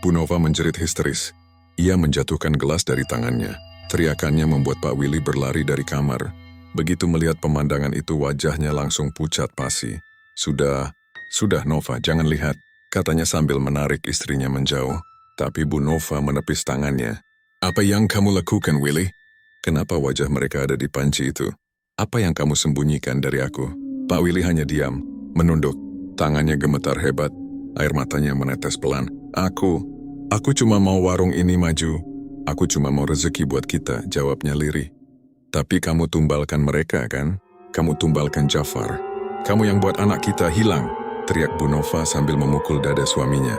Bu Nova menjerit histeris. Ia menjatuhkan gelas dari tangannya. Teriakannya membuat Pak Willy berlari dari kamar. Begitu melihat pemandangan itu, wajahnya langsung pucat pasi. Sudah Nova, jangan lihat, katanya sambil menarik istrinya menjauh. Tapi Bu Nova menepis tangannya. Apa yang kamu lakukan, Willy? Kenapa wajah mereka ada di panci itu? Apa yang kamu sembunyikan dari aku? Pak Willy hanya diam, menunduk. Tangannya gemetar hebat, air matanya menetes pelan. Aku cuma mau warung ini maju. Aku cuma mau rezeki buat kita, jawabnya lirih. Tapi kamu tumbalkan mereka kan? Kamu tumbalkan Jafar. Kamu yang buat anak kita hilang, teriak Bu Nova sambil memukul dada suaminya.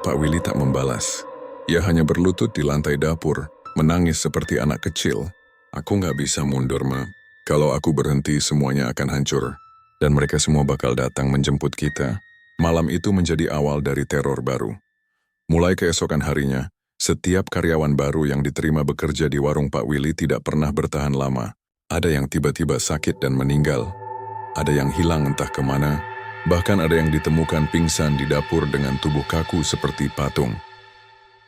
Pak Willy tak membalas. Ia hanya berlutut di lantai dapur, menangis seperti anak kecil. Aku nggak bisa mundur, Ma. Kalau aku berhenti, semuanya akan hancur. Dan mereka semua bakal datang menjemput kita. Malam itu menjadi awal dari teror baru. Mulai keesokan harinya, setiap karyawan baru yang diterima bekerja di warung Pak Willy tidak pernah bertahan lama. Ada yang tiba-tiba sakit dan meninggal. Ada yang hilang entah kemana. Bahkan ada yang ditemukan pingsan di dapur dengan tubuh kaku seperti patung.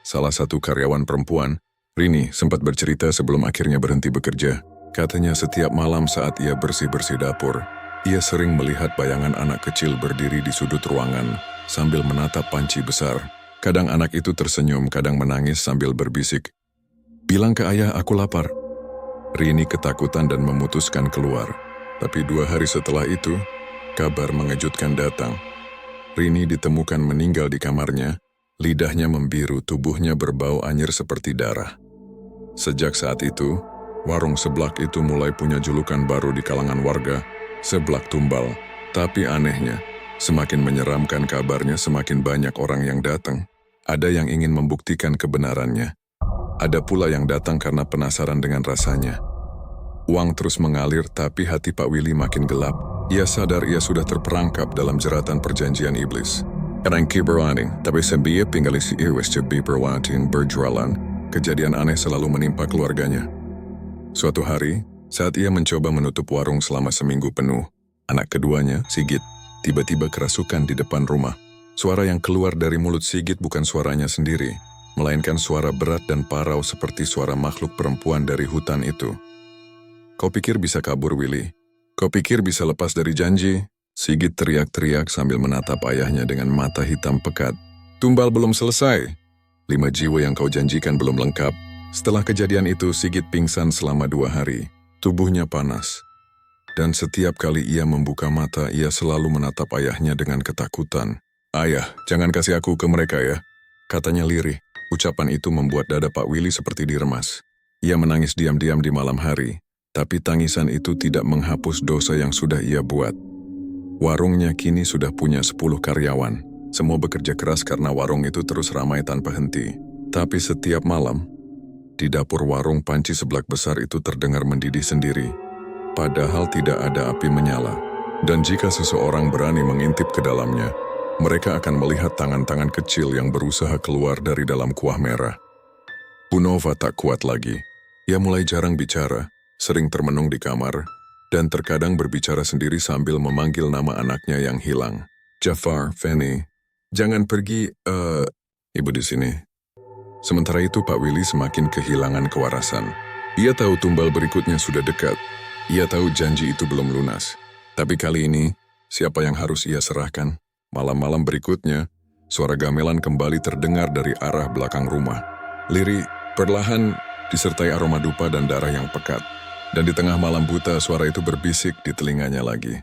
Salah satu karyawan perempuan, Rini, sempat bercerita sebelum akhirnya berhenti bekerja. Katanya setiap malam saat ia bersih-bersih dapur, ia sering melihat bayangan anak kecil berdiri di sudut ruangan sambil menatap panci besar. Kadang anak itu tersenyum, kadang menangis sambil berbisik, "Bilang ke ayah aku lapar." Rini ketakutan dan memutuskan keluar. Tapi 2 hari setelah itu, kabar mengejutkan datang. Rini ditemukan meninggal di kamarnya, lidahnya membiru, tubuhnya berbau anyir seperti darah. Sejak saat itu, warung seblak itu mulai punya julukan baru di kalangan warga, seblak tumbal. Tapi anehnya, semakin menyeramkan kabarnya, semakin banyak orang yang datang. Ada yang ingin membuktikan kebenarannya. Ada pula yang datang karena penasaran dengan rasanya. Uang terus mengalir, tapi hati Pak Willy makin gelap. Ia sadar ia sudah terperangkap dalam jeratan perjanjian iblis. Erang kiberwaning, tapi sebiye pinggalisi iwis cebi perwating berjualan. Kejadian aneh selalu menimpa keluarganya. Suatu hari, saat ia mencoba menutup warung selama seminggu penuh, anak keduanya, Sigit, tiba-tiba kerasukan di depan rumah. Suara yang keluar dari mulut Sigit bukan suaranya sendiri, melainkan suara berat dan parau seperti suara makhluk perempuan dari hutan itu. "Kau pikir bisa kabur, Willy? Kau pikir bisa lepas dari janji?" Sigit teriak-teriak sambil menatap ayahnya dengan mata hitam pekat. "Tumbal belum selesai. 5 jiwa yang kau janjikan belum lengkap." Setelah kejadian itu, Sigit pingsan selama 2 hari. Tubuhnya panas. Dan setiap kali ia membuka mata, ia selalu menatap ayahnya dengan ketakutan. "Ayah, jangan kasih aku ke mereka ya," katanya lirih. Ucapan itu membuat dada Pak Willy seperti diremas. Ia menangis diam-diam di malam hari, tapi tangisan itu tidak menghapus dosa yang sudah ia buat. Warungnya kini sudah punya 10 karyawan. Semua bekerja keras karena warung itu terus ramai tanpa henti. Tapi setiap malam, di dapur warung panci seblak besar itu terdengar mendidih sendiri. Padahal tidak ada api menyala. Dan jika seseorang berani mengintip ke dalamnya, mereka akan melihat tangan-tangan kecil yang berusaha keluar dari dalam kuah merah. Bunova tak kuat lagi. Ia mulai jarang bicara, sering termenung di kamar, dan terkadang berbicara sendiri sambil memanggil nama anaknya yang hilang. Jafar, Fanny, jangan pergi, ibu di sini. Sementara itu Pak Willy semakin kehilangan kewarasan. Ia tahu tumbal berikutnya sudah dekat. Ia tahu janji itu belum lunas. Tapi kali ini, siapa yang harus ia serahkan? Malam-malam berikutnya, suara gamelan kembali terdengar dari arah belakang rumah. Liri perlahan disertai aroma dupa dan darah yang pekat. Dan di tengah malam buta, suara itu berbisik di telinganya lagi.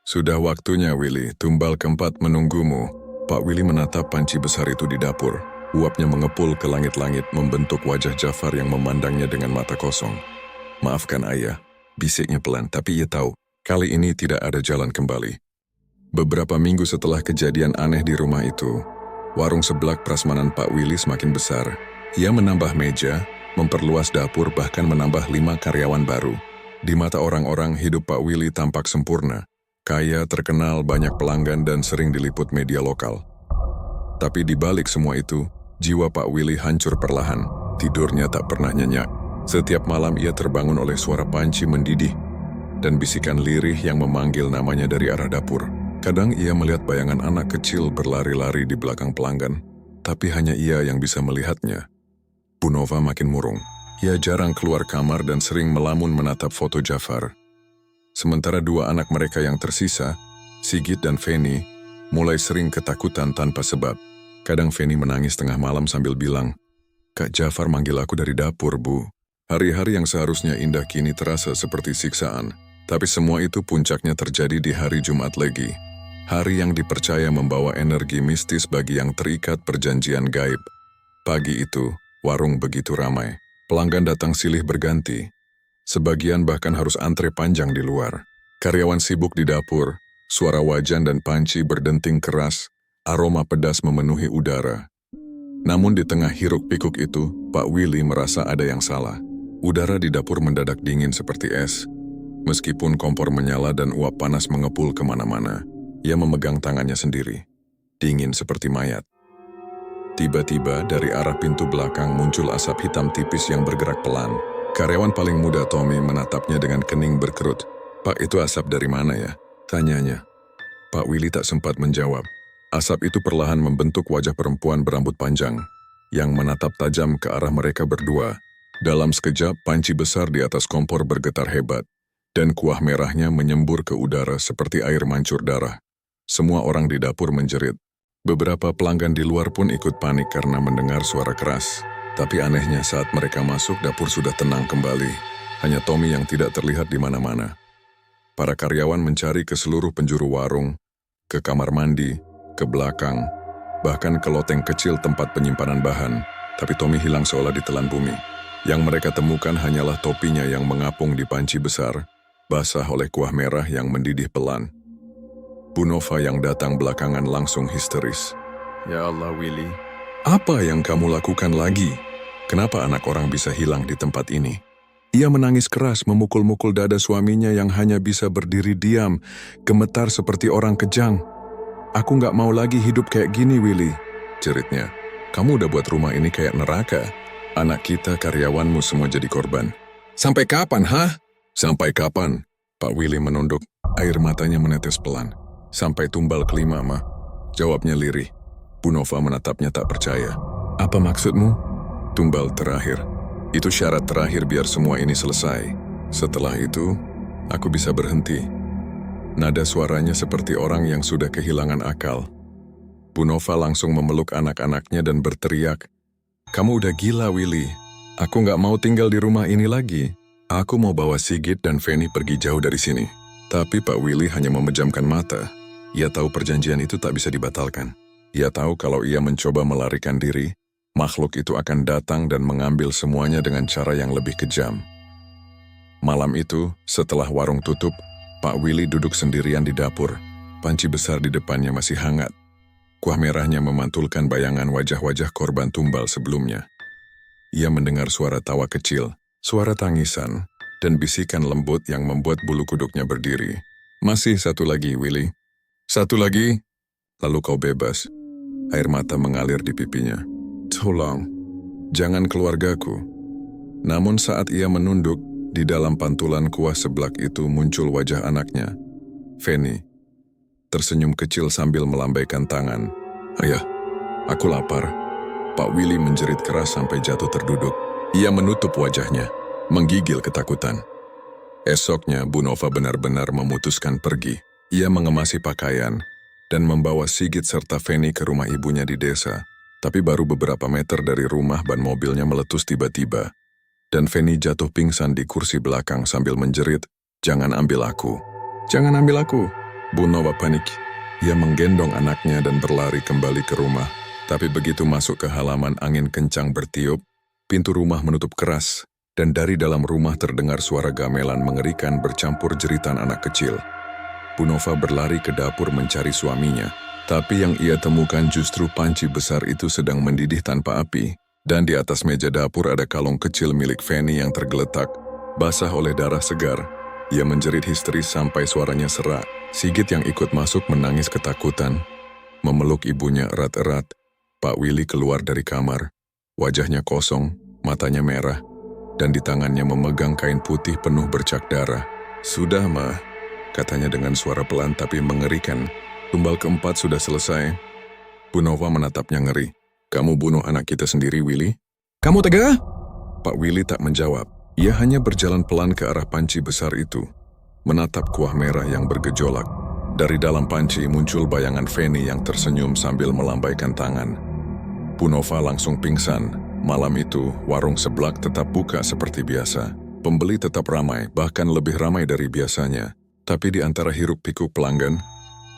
Sudah waktunya, Willy. Tumbal keempat menunggumu. Pak Willy menatap panci besar itu di dapur. Uapnya mengepul ke langit-langit membentuk wajah Jafar yang memandangnya dengan mata kosong. Maafkan ayah, bisiknya pelan, tapi ia tahu, kali ini tidak ada jalan kembali. Beberapa minggu setelah kejadian aneh di rumah itu, warung seblak prasmanan Pak Willy semakin besar. Ia menambah meja, memperluas dapur, bahkan menambah 5 karyawan baru. Di mata orang-orang, hidup Pak Willy tampak sempurna. Kaya, terkenal, banyak pelanggan, dan sering diliput media lokal. Tapi di balik semua itu, jiwa Pak Willy hancur perlahan. Tidurnya tak pernah nyenyak. Setiap malam ia terbangun oleh suara panci mendidih dan bisikan lirih yang memanggil namanya dari arah dapur. Kadang ia melihat bayangan anak kecil berlari-lari di belakang pelanggan, tapi hanya ia yang bisa melihatnya. Bunova makin murung. Ia jarang keluar kamar dan sering melamun menatap foto Jafar. Sementara 2 anak mereka yang tersisa, Sigit dan Fanny, mulai sering ketakutan tanpa sebab. Kadang Fanny menangis tengah malam sambil bilang, "Kak Jafar manggil aku dari dapur, Bu." Hari-hari yang seharusnya indah kini terasa seperti siksaan. Tapi semua itu puncaknya terjadi di hari Jumat Legi. Hari yang dipercaya membawa energi mistis bagi yang terikat perjanjian gaib. Pagi itu, warung begitu ramai. Pelanggan datang silih berganti. Sebagian bahkan harus antre panjang di luar. Karyawan sibuk di dapur, suara wajan dan panci berdenting keras, aroma pedas memenuhi udara. Namun di tengah hiruk-pikuk itu, Pak Willy merasa ada yang salah. Udara di dapur mendadak dingin seperti es. Meskipun kompor menyala dan uap panas mengepul kemana-mana, ia memegang tangannya sendiri. Dingin seperti mayat. Tiba-tiba dari arah pintu belakang muncul asap hitam tipis yang bergerak pelan. Karyawan paling muda Tommy menatapnya dengan kening berkerut. "Pak, itu asap dari mana ya?" tanyanya. Pak Willy tak sempat menjawab. Asap itu perlahan membentuk wajah perempuan berambut panjang, yang menatap tajam ke arah mereka berdua. Dalam sekejap, panci besar di atas kompor bergetar hebat, dan kuah merahnya menyembur ke udara seperti air mancur darah. Semua orang di dapur menjerit. Beberapa pelanggan di luar pun ikut panik karena mendengar suara keras. Tapi anehnya saat mereka masuk, dapur sudah tenang kembali. Hanya Tommy yang tidak terlihat di mana-mana. Para karyawan mencari ke seluruh penjuru warung, ke kamar mandi, ke belakang, bahkan ke loteng kecil tempat penyimpanan bahan. Tapi Tommy hilang seolah ditelan bumi. Yang mereka temukan hanyalah topinya yang mengapung di panci besar, basah oleh kuah merah yang mendidih pelan. Bunova yang datang belakangan langsung histeris. "Ya Allah, Willy, apa yang kamu lakukan lagi? Kenapa anak orang bisa hilang di tempat ini?" Ia menangis keras memukul-mukul dada suaminya yang hanya bisa berdiri diam, gemetar seperti orang kejang. "Aku nggak mau lagi hidup kayak gini, Willy," jeritnya. "Kamu udah buat rumah ini kayak neraka. Anak kita, karyawanmu semua jadi korban. Sampai kapan, hah?" "Sampai kapan?" Pak Willy menunduk, air matanya menetes pelan. "Sampai tumbal kelima, Ma," jawabnya lirih. Bunova menatapnya tak percaya. "Apa maksudmu?" "Tumbal terakhir. Itu syarat terakhir biar semua ini selesai. Setelah itu, aku bisa berhenti." Nada suaranya seperti orang yang sudah kehilangan akal. Bunova langsung memeluk anak-anaknya dan berteriak, "Kamu udah gila, Willy. Aku nggak mau tinggal di rumah ini lagi. Aku mau bawa Sigit dan Fanny pergi jauh dari sini." Tapi Pak Willy hanya memejamkan mata. Ia tahu perjanjian itu tak bisa dibatalkan. Ia tahu kalau ia mencoba melarikan diri, makhluk itu akan datang dan mengambil semuanya dengan cara yang lebih kejam. Malam itu, setelah warung tutup, Pak Willy duduk sendirian di dapur. Panci besar di depannya masih hangat. Kuah merahnya memantulkan bayangan wajah-wajah korban tumbal sebelumnya. Ia mendengar suara tawa kecil, suara tangisan, dan bisikan lembut yang membuat bulu kuduknya berdiri. Masih satu lagi, Willy. Satu lagi, lalu kau bebas. Air mata mengalir di pipinya. Tolong, jangan keluargaku. Namun saat ia menunduk, di dalam pantulan kuah seblak itu muncul wajah anaknya, Fanny. Tersenyum kecil sambil melambaikan tangan. Ayah, aku lapar. Pak Willy menjerit keras sampai jatuh terduduk. Ia menutup wajahnya, menggigil ketakutan. Esoknya, Bu Nova benar-benar memutuskan pergi. Ia mengemasi pakaian dan membawa Sigit serta Fanny ke rumah ibunya di desa. Tapi baru beberapa meter dari rumah ban mobilnya meletus tiba-tiba. Dan Fanny jatuh pingsan di kursi belakang sambil menjerit, "Jangan ambil aku. Jangan ambil aku." Bu Nova panik. Ia menggendong anaknya dan berlari kembali ke rumah. Tapi begitu masuk ke halaman, angin kencang bertiup, pintu rumah menutup keras, dan dari dalam rumah terdengar suara gamelan mengerikan bercampur jeritan anak kecil. Bu Nova berlari ke dapur mencari suaminya, tapi yang ia temukan justru panci besar itu sedang mendidih tanpa api, dan di atas meja dapur ada kalung kecil milik Fanny yang tergeletak, basah oleh darah segar. Ia menjerit histeris sampai suaranya serak. Sigit yang ikut masuk menangis ketakutan, memeluk ibunya erat-erat. Pak Willy keluar dari kamar, wajahnya kosong, matanya merah, dan di tangannya memegang kain putih penuh bercak darah. "Sudah, Ma," katanya dengan suara pelan tapi mengerikan. "Tumbal keempat sudah selesai." Bu Nova menatapnya ngeri. "Kamu bunuh anak kita sendiri, Willy?" "Kamu tega?" Pak Willy tak menjawab. Ia hanya berjalan pelan ke arah panci besar itu, menatap kuah merah yang bergejolak. Dari dalam panci muncul bayangan Fanny yang tersenyum sambil melambaikan tangan. Bu Nova langsung pingsan. Malam itu, warung seblak tetap buka seperti biasa. Pembeli tetap ramai, bahkan lebih ramai dari biasanya. Tapi di antara hiruk-pikuk pelanggan,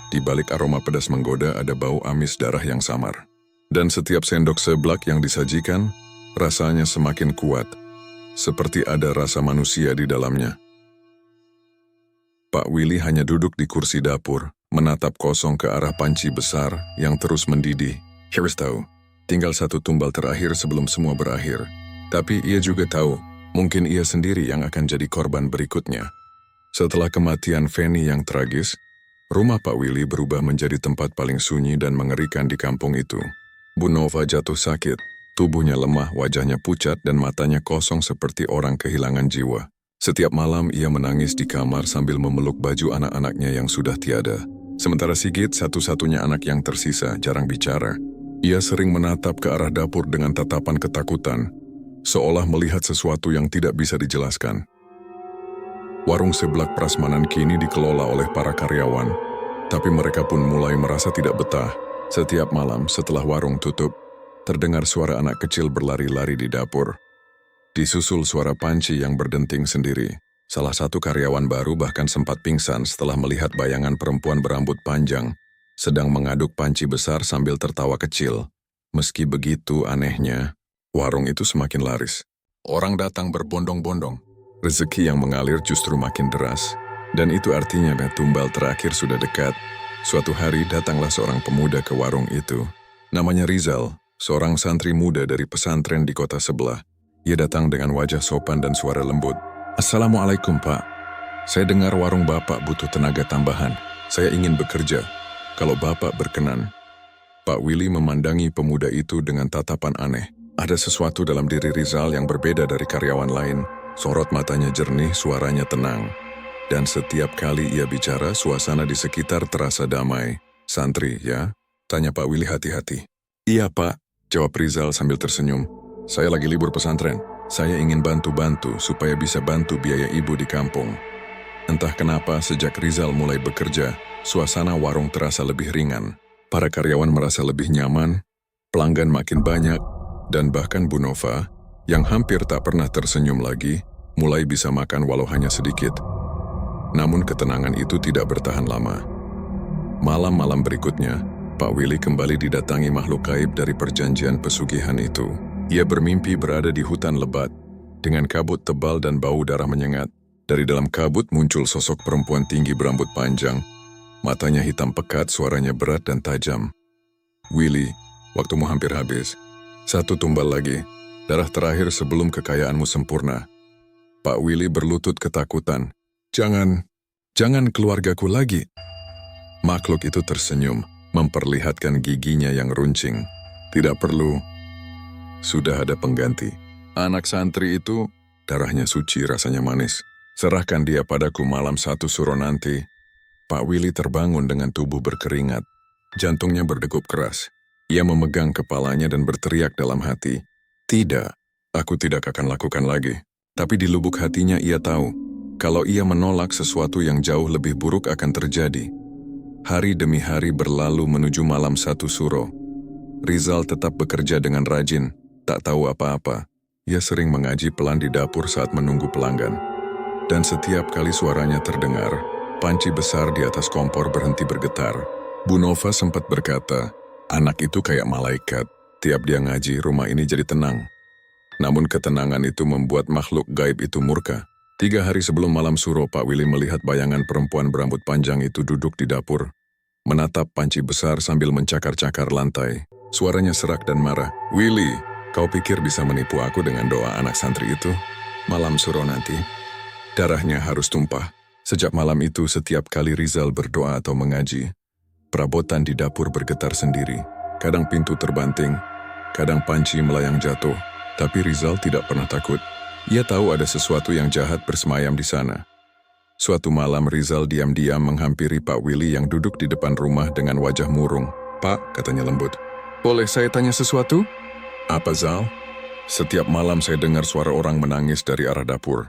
di balik aroma pedas menggoda ada bau amis darah yang samar. Dan setiap sendok seblak yang disajikan, rasanya semakin kuat, seperti ada rasa manusia di dalamnya. Pak Willy hanya duduk di kursi dapur, menatap kosong ke arah panci besar yang terus mendidih. Harus tahu, tinggal satu tumbal terakhir sebelum semua berakhir. Tapi ia juga tahu, mungkin ia sendiri yang akan jadi korban berikutnya. Setelah kematian Fanny yang tragis, rumah Pak Willy berubah menjadi tempat paling sunyi dan mengerikan di kampung itu. Bu Nova jatuh sakit, tubuhnya lemah, wajahnya pucat dan matanya kosong seperti orang kehilangan jiwa. Setiap malam ia menangis di kamar sambil memeluk baju anak-anaknya yang sudah tiada. Sementara Sigit, satu-satunya anak yang tersisa, jarang bicara. Ia sering menatap ke arah dapur dengan tatapan ketakutan, seolah melihat sesuatu yang tidak bisa dijelaskan. Warung seblak prasmanan kini dikelola oleh para karyawan, tapi mereka pun mulai merasa tidak betah. Setiap malam setelah warung tutup, terdengar suara anak kecil berlari-lari di dapur. Disusul suara panci yang berdenting sendiri. Salah satu karyawan baru bahkan sempat pingsan setelah melihat bayangan perempuan berambut panjang sedang mengaduk panci besar sambil tertawa kecil. Meski begitu anehnya, warung itu semakin laris. Orang datang berbondong-bondong. Rezeki yang mengalir justru makin deras. Dan itu artinya tumbal terakhir sudah dekat. Suatu hari datanglah seorang pemuda ke warung itu. Namanya Rizal, seorang santri muda dari pesantren di kota sebelah. Ia datang dengan wajah sopan dan suara lembut. "Assalamualaikum, Pak. Saya dengar warung Bapak butuh tenaga tambahan. Saya ingin bekerja. Kalau Bapak berkenan." Pak Willy memandangi pemuda itu dengan tatapan aneh. Ada sesuatu dalam diri Rizal yang berbeda dari karyawan lain. Sorot matanya jernih, suaranya tenang. Dan setiap kali ia bicara, suasana di sekitar terasa damai. "Santri, ya?" tanya Pak Willy hati-hati. "Iya, Pak," jawab Rizal sambil tersenyum. "Saya lagi libur pesantren. Saya ingin bantu-bantu supaya bisa bantu biaya ibu di kampung." Entah kenapa sejak Rizal mulai bekerja, suasana warung terasa lebih ringan. Para karyawan merasa lebih nyaman, pelanggan makin banyak, dan bahkan Bu Nova, yang hampir tak pernah tersenyum lagi, mulai bisa makan walau hanya sedikit. Namun ketenangan itu tidak bertahan lama. Malam-malam berikutnya, Pak Willy kembali didatangi makhluk gaib dari perjanjian pesugihan itu. Ia bermimpi berada di hutan lebat, dengan kabut tebal dan bau darah menyengat. Dari dalam kabut muncul sosok perempuan tinggi berambut panjang. Matanya hitam pekat, suaranya berat dan tajam. "Willy, waktumu hampir habis. Satu tumbal lagi, darah terakhir sebelum kekayaanmu sempurna." Pak Willy berlutut ketakutan. Jangan keluargaku lagi. Makhluk itu tersenyum, memperlihatkan giginya yang runcing. Tidak perlu. Sudah ada pengganti. Anak santri itu, darahnya suci, rasanya manis. Serahkan dia padaku malam 1 suro nanti. Pak Willy terbangun dengan tubuh berkeringat. Jantungnya berdegup keras. Ia memegang kepalanya dan berteriak dalam hati. Tidak, aku tidak akan lakukan lagi. Tapi di lubuk hatinya ia tahu, kalau ia menolak sesuatu yang jauh lebih buruk akan terjadi. Hari demi hari berlalu menuju malam 1 suro. Rizal tetap bekerja dengan rajin, tak tahu apa-apa. Ia sering mengaji pelan di dapur saat menunggu pelanggan. Dan setiap kali suaranya terdengar, panci besar di atas kompor berhenti bergetar. Bu Nova sempat berkata, anak itu kayak malaikat. Tiap dia ngaji, rumah ini jadi tenang. Namun ketenangan itu membuat makhluk gaib itu murka. 3 hari sebelum malam suro, Pak Willy melihat bayangan perempuan berambut panjang itu duduk di dapur, menatap panci besar sambil mencakar-cakar lantai. Suaranya serak dan marah. Willy, kau pikir bisa menipu aku dengan doa anak santri itu? Malam suro nanti, darahnya harus tumpah. Sejak malam itu, setiap kali Rizal berdoa atau mengaji, perabotan di dapur bergetar sendiri. Kadang pintu terbanting, kadang panci melayang jatuh. Tapi Rizal tidak pernah takut. Ia tahu ada sesuatu yang jahat bersemayam di sana. Suatu malam Rizal diam-diam menghampiri Pak Willy yang duduk di depan rumah dengan wajah murung. Pak, katanya lembut. Boleh saya tanya sesuatu? Apa, Zal? Setiap malam saya dengar suara orang menangis dari arah dapur.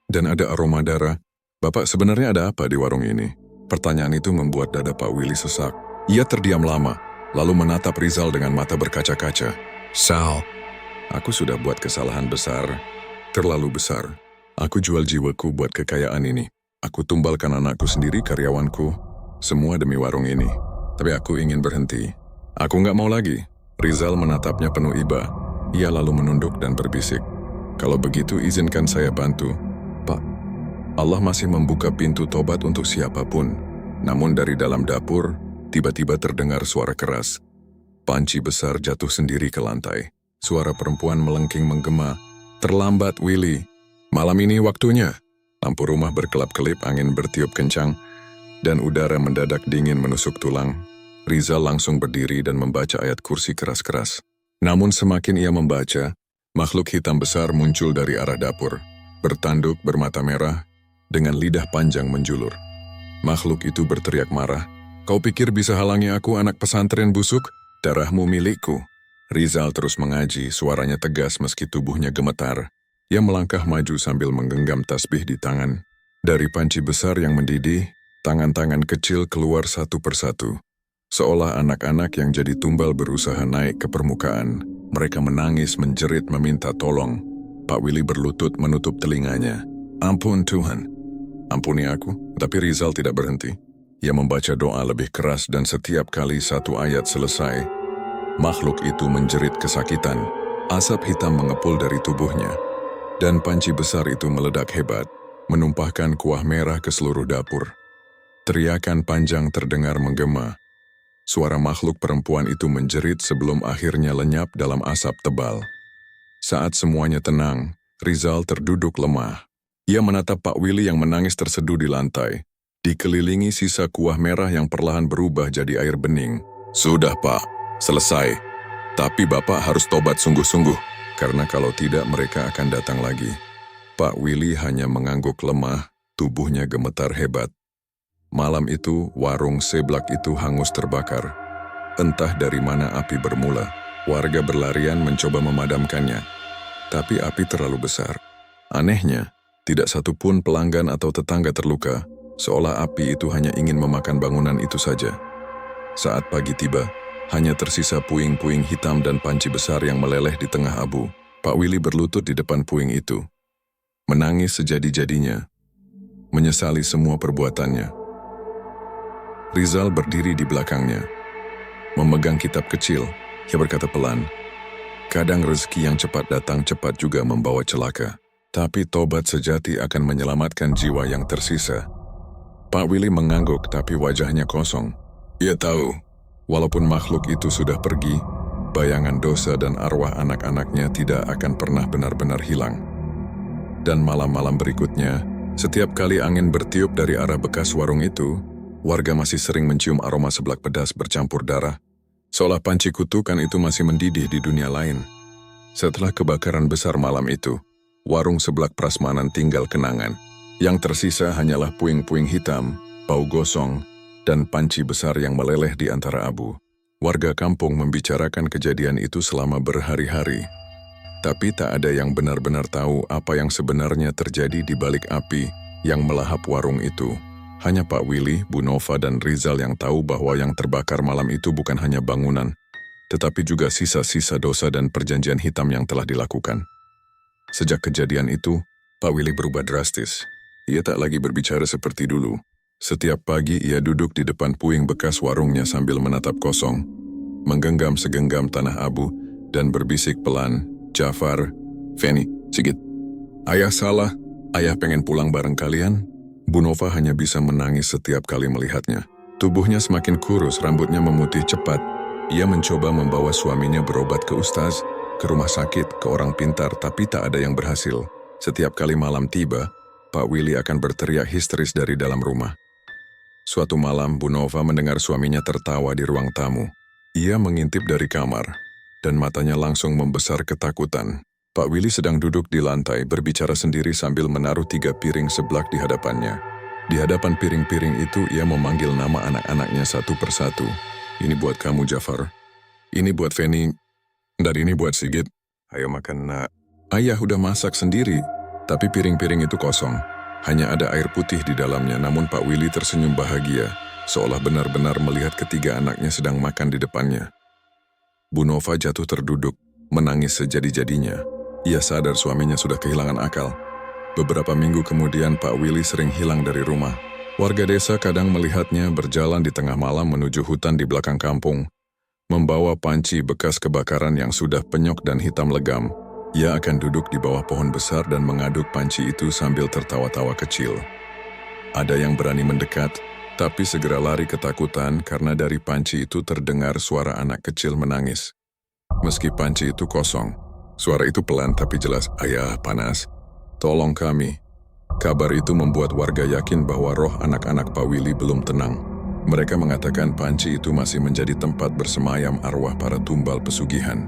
Dan ada aroma darah. Bapak, sebenarnya ada apa di warung ini? Pertanyaan itu membuat dada Pak Willy sesak. Ia terdiam lama, lalu menatap Rizal dengan mata berkaca-kaca. Sal, aku sudah buat kesalahan besar, terlalu besar. Aku jual jiwaku buat kekayaan ini. Aku tumbalkan anakku sendiri, karyawanku, semua demi warung ini. Tapi aku ingin berhenti. Aku nggak mau lagi. Rizal menatapnya penuh iba. Ia lalu menunduk dan berbisik. Kalau begitu izinkan saya bantu. Pak, Allah masih membuka pintu tobat untuk siapapun. Namun dari dalam dapur, tiba-tiba terdengar suara keras. Panci besar jatuh sendiri ke lantai. Suara perempuan melengking menggema. Terlambat, Willy. Malam ini waktunya. Lampu rumah berkelap-kelip, angin bertiup kencang, dan udara mendadak dingin menusuk tulang. Rizal langsung berdiri dan membaca ayat kursi keras-keras. Namun semakin ia membaca, makhluk hitam besar muncul dari arah dapur. Bertanduk, bermata merah, dengan lidah panjang menjulur. Makhluk itu berteriak marah. Kau pikir bisa halangi aku, anak pesantren busuk? Darahmu milikku. Rizal terus mengaji, suaranya tegas meski tubuhnya gemetar. Ia melangkah maju sambil menggenggam tasbih di tangan. Dari panci besar yang mendidih, tangan-tangan kecil keluar satu persatu. Seolah anak-anak yang jadi tumbal berusaha naik ke permukaan. Mereka menangis, menjerit, meminta tolong. Pak Willy berlutut menutup telinganya. Ampun Tuhan. Ampuni aku. Tapi Rizal tidak berhenti. Ia membaca doa lebih keras dan setiap kali satu ayat selesai, makhluk itu menjerit kesakitan. Asap hitam mengepul dari tubuhnya. Dan panci besar itu meledak hebat, menumpahkan kuah merah ke seluruh dapur. Teriakan panjang terdengar menggema. Suara makhluk perempuan itu menjerit sebelum akhirnya lenyap dalam asap tebal. Saat semuanya tenang, Rizal terduduk lemah. Ia menatap Pak Willy yang menangis terseduh di lantai, dikelilingi sisa kuah merah yang perlahan berubah jadi air bening. Sudah, Pak. Selesai. Tapi Bapak harus tobat sungguh-sungguh, karena kalau tidak mereka akan datang lagi. Pak Willy hanya mengangguk lemah, tubuhnya gemetar hebat. Malam itu, warung seblak itu hangus terbakar. Entah dari mana api bermula. Warga berlarian mencoba memadamkannya. Tapi api terlalu besar. Anehnya, tidak satupun pelanggan atau tetangga terluka, seolah api itu hanya ingin memakan bangunan itu saja. Saat pagi tiba, hanya tersisa puing-puing hitam dan panci besar yang meleleh di tengah abu. Pak Willy berlutut di depan puing itu. Menangis sejadi-jadinya. Menyesali semua perbuatannya. Rizal berdiri di belakangnya. Memegang kitab kecil, ia berkata pelan. Kadang rezeki yang cepat datang cepat juga membawa celaka. Tapi tobat sejati akan menyelamatkan jiwa yang tersisa. Pak Willy mengangguk tapi wajahnya kosong. Ia tahu. Walaupun makhluk itu sudah pergi, bayangan dosa dan arwah anak-anaknya tidak akan pernah benar-benar hilang. Dan malam-malam berikutnya, Setiap kali angin bertiup dari arah bekas warung itu, warga masih sering mencium aroma seblak pedas bercampur darah, seolah panci kutukan itu masih mendidih di dunia lain. Setelah kebakaran besar malam itu, warung seblak prasmanan tinggal kenangan. Yang tersisa hanyalah puing-puing hitam, bau gosong, dan panci besar yang meleleh di antara abu. Warga kampung membicarakan kejadian itu selama berhari-hari. Tapi tak ada yang benar-benar tahu apa yang sebenarnya terjadi di balik api yang melahap warung itu. Hanya Pak Willy, Bu Nova, dan Rizal yang tahu bahwa yang terbakar malam itu bukan hanya bangunan, tetapi juga sisa-sisa dosa dan perjanjian hitam yang telah dilakukan. Sejak kejadian itu, Pak Willy berubah drastis. Ia tak lagi berbicara seperti dulu. Setiap pagi ia duduk di depan puing bekas warungnya sambil menatap kosong, menggenggam segenggam tanah abu, dan berbisik pelan, "Jafar, Feni, Sigit. Ayah salah, ayah pengen pulang bareng kalian." Bu Nova hanya bisa menangis setiap kali melihatnya. Tubuhnya semakin kurus, rambutnya memutih cepat. Ia mencoba membawa suaminya berobat ke ustaz, ke rumah sakit, ke orang pintar, tapi tak ada yang berhasil. Setiap kali malam tiba, Pak Willy akan berteriak histeris dari dalam rumah. Suatu malam, Bu Nova mendengar suaminya tertawa di ruang tamu. Ia mengintip dari kamar, dan matanya langsung membesar ketakutan. Pak Willy sedang duduk di lantai berbicara sendiri sambil menaruh 3 piring seblak di hadapannya. Di hadapan piring-piring itu ia memanggil nama anak-anaknya satu persatu. "Ini buat kamu, Jafar. Ini buat Feni. Dan ini buat Sigit. Ayo makan, nak." Ayah udah masak sendiri, tapi piring-piring itu kosong. Hanya ada air putih di dalamnya, namun Pak Willy tersenyum bahagia, seolah benar-benar melihat ketiga anaknya sedang makan di depannya. Bu Nova jatuh terduduk, menangis sejadi-jadinya. Ia sadar suaminya sudah kehilangan akal. Beberapa minggu kemudian Pak Willy sering hilang dari rumah. Warga desa kadang melihatnya berjalan di tengah malam menuju hutan di belakang kampung, membawa panci bekas kebakaran yang sudah penyok dan hitam legam. Ia akan duduk di bawah pohon besar dan mengaduk panci itu sambil tertawa-tawa kecil. Ada yang berani mendekat, tapi segera lari ketakutan karena dari panci itu terdengar suara anak kecil menangis. Meski panci itu kosong, suara itu pelan tapi jelas, "Ayah, panas. Tolong kami." Kabar itu membuat warga yakin bahwa roh anak-anak Pak Willy belum tenang. Mereka mengatakan panci itu masih menjadi tempat bersemayam arwah para tumbal pesugihan.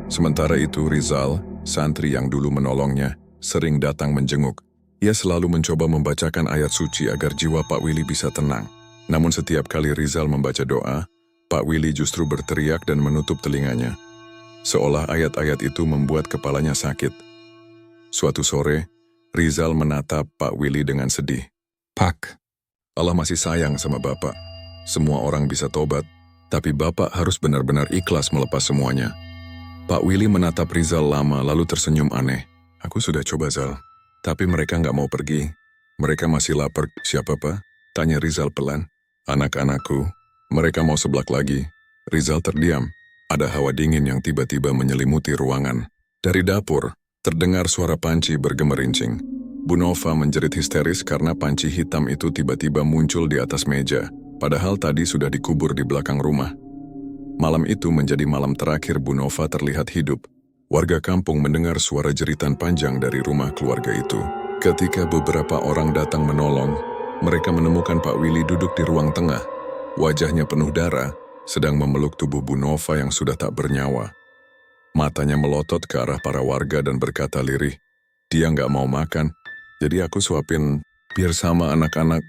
Sementara itu Rizal, santri yang dulu menolongnya, sering datang menjenguk. Ia selalu mencoba membacakan ayat suci agar jiwa Pak Willy bisa tenang. Namun setiap kali Rizal membaca doa, Pak Willy justru berteriak dan menutup telinganya. Seolah ayat-ayat itu membuat kepalanya sakit. Suatu sore, Rizal menatap Pak Willy dengan sedih. "Pak, Allah masih sayang sama Bapak. Semua orang bisa tobat, tapi Bapak harus benar-benar ikhlas melepas semuanya." Pak Willy menatap Rizal lama lalu tersenyum aneh. "Aku sudah coba, Zal. Tapi mereka nggak mau pergi. Mereka masih lapar." "Siapa, Pak?" tanya Rizal pelan. "Anak-anakku. Mereka mau seblak lagi." Rizal terdiam. Ada hawa dingin yang tiba-tiba menyelimuti ruangan. Dari dapur, terdengar suara panci bergemerincing. Bu Nova menjerit histeris karena panci hitam itu tiba-tiba muncul di atas meja, padahal tadi sudah dikubur di belakang rumah. Malam itu menjadi malam terakhir Bu Nova terlihat hidup. Warga kampung mendengar suara jeritan panjang dari rumah keluarga itu. Ketika beberapa orang datang menolong, mereka menemukan Pak Willy duduk di ruang tengah. Wajahnya penuh darah, sedang memeluk tubuh Bu Nova yang sudah tak bernyawa. Matanya melotot ke arah para warga dan berkata lirih, "Dia nggak mau makan, jadi aku suapin biar sama anak-anak."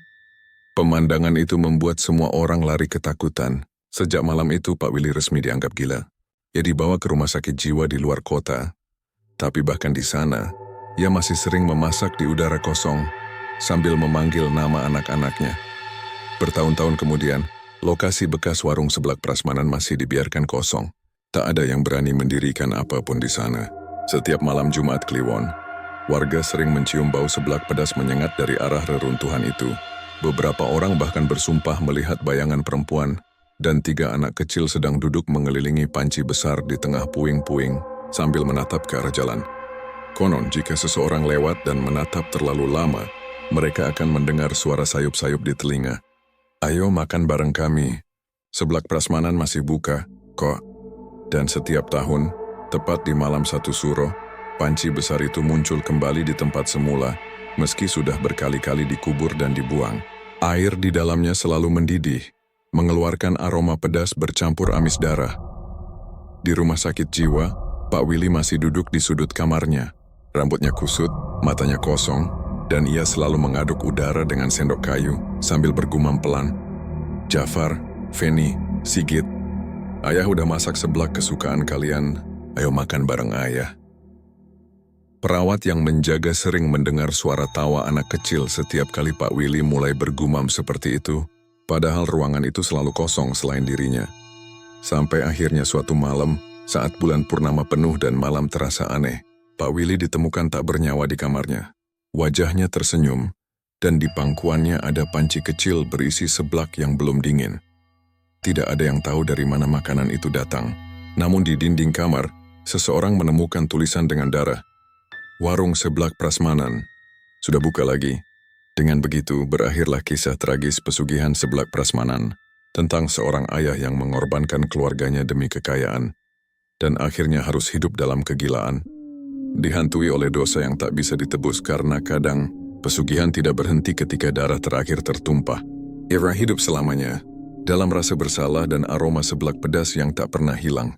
Pemandangan itu membuat semua orang lari ketakutan. Sejak malam itu Pak Willy resmi dianggap gila. Ia dibawa ke rumah sakit jiwa di luar kota. Tapi bahkan di sana, ia masih sering memasak di udara kosong sambil memanggil nama anak-anaknya. Bertahun-tahun kemudian, lokasi bekas warung seblak prasmanan masih dibiarkan kosong. Tak ada yang berani mendirikan apapun di sana. Setiap malam Jumat Kliwon, warga sering mencium bau seblak pedas menyengat dari arah reruntuhan itu. Beberapa orang bahkan bersumpah melihat bayangan perempuan dan 3 anak kecil sedang duduk mengelilingi panci besar di tengah puing-puing sambil menatap ke arah jalan. Konon jika seseorang lewat dan menatap terlalu lama, mereka akan mendengar suara sayup-sayup di telinga. "Ayo makan bareng kami. Seblak prasmanan masih buka, kok." Dan setiap tahun, tepat di malam 1 Suro, panci besar itu muncul kembali di tempat semula, Meski sudah berkali-kali dikubur dan dibuang, air di dalamnya selalu mendidih, mengeluarkan aroma pedas bercampur amis darah. Di rumah sakit jiwa, Pak Willy masih duduk di sudut kamarnya. Rambutnya kusut, matanya kosong, dan ia selalu mengaduk udara dengan sendok kayu sambil bergumam pelan. Jafar, Feni, Sigit, ayah udah masak seblak kesukaan kalian, ayo makan bareng ayah. Perawat yang menjaga sering mendengar suara tawa anak kecil setiap kali Pak Willy mulai bergumam seperti itu, padahal ruangan itu selalu kosong selain dirinya. Sampai akhirnya suatu malam, saat bulan purnama penuh dan malam terasa aneh, Pak Willy ditemukan tak bernyawa di kamarnya. Wajahnya tersenyum, dan di pangkuannya ada panci kecil berisi seblak yang belum dingin. Tidak ada yang tahu dari mana makanan itu datang, namun di dinding kamar, seseorang menemukan tulisan dengan darah. Warung Seblak Prasmanan sudah buka lagi. Dengan begitu, berakhirlah kisah tragis pesugihan Seblak Prasmanan tentang seorang ayah yang mengorbankan keluarganya demi kekayaan dan akhirnya harus hidup dalam kegilaan, dihantui oleh dosa yang tak bisa ditebus karena kadang pesugihan tidak berhenti ketika darah terakhir tertumpah. Ira hidup selamanya dalam rasa bersalah dan aroma seblak pedas yang tak pernah hilang.